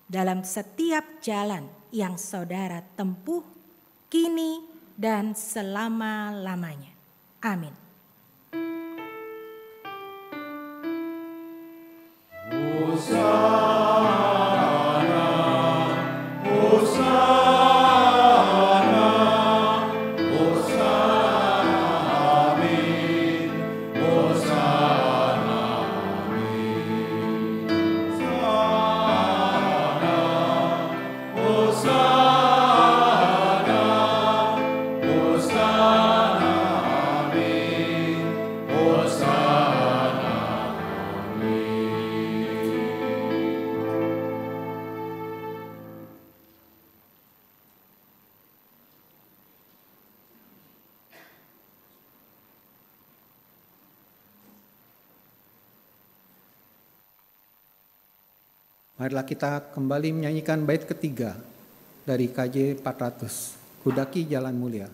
dalam setiap jalan yang saudara tempuh kini dan selama-lamanya. Amin. Marilah kita kembali menyanyikan bait ketiga dari KJ 400, Kudaki Jalan Mulia.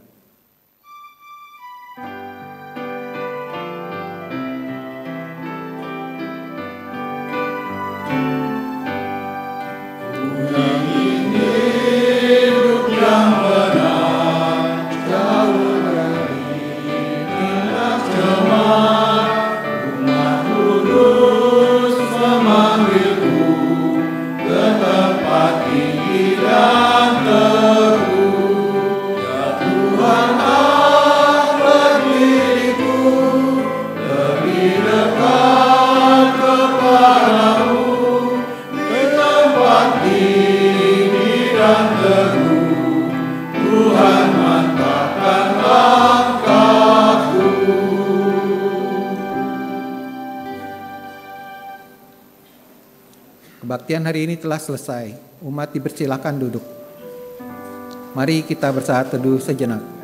Tempat tinggi dan teguh, ya Tuhan. Kebaktian hari ini telah selesai. Umat dipersilakan duduk. Mari kita bersaat teduh sejenak.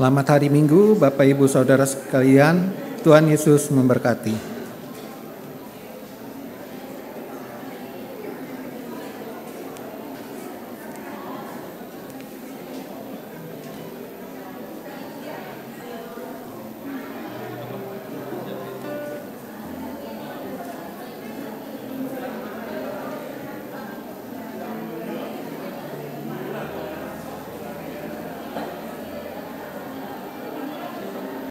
Selamat hari Minggu, Bapak Ibu Saudara sekalian. Tuhan Yesus memberkati.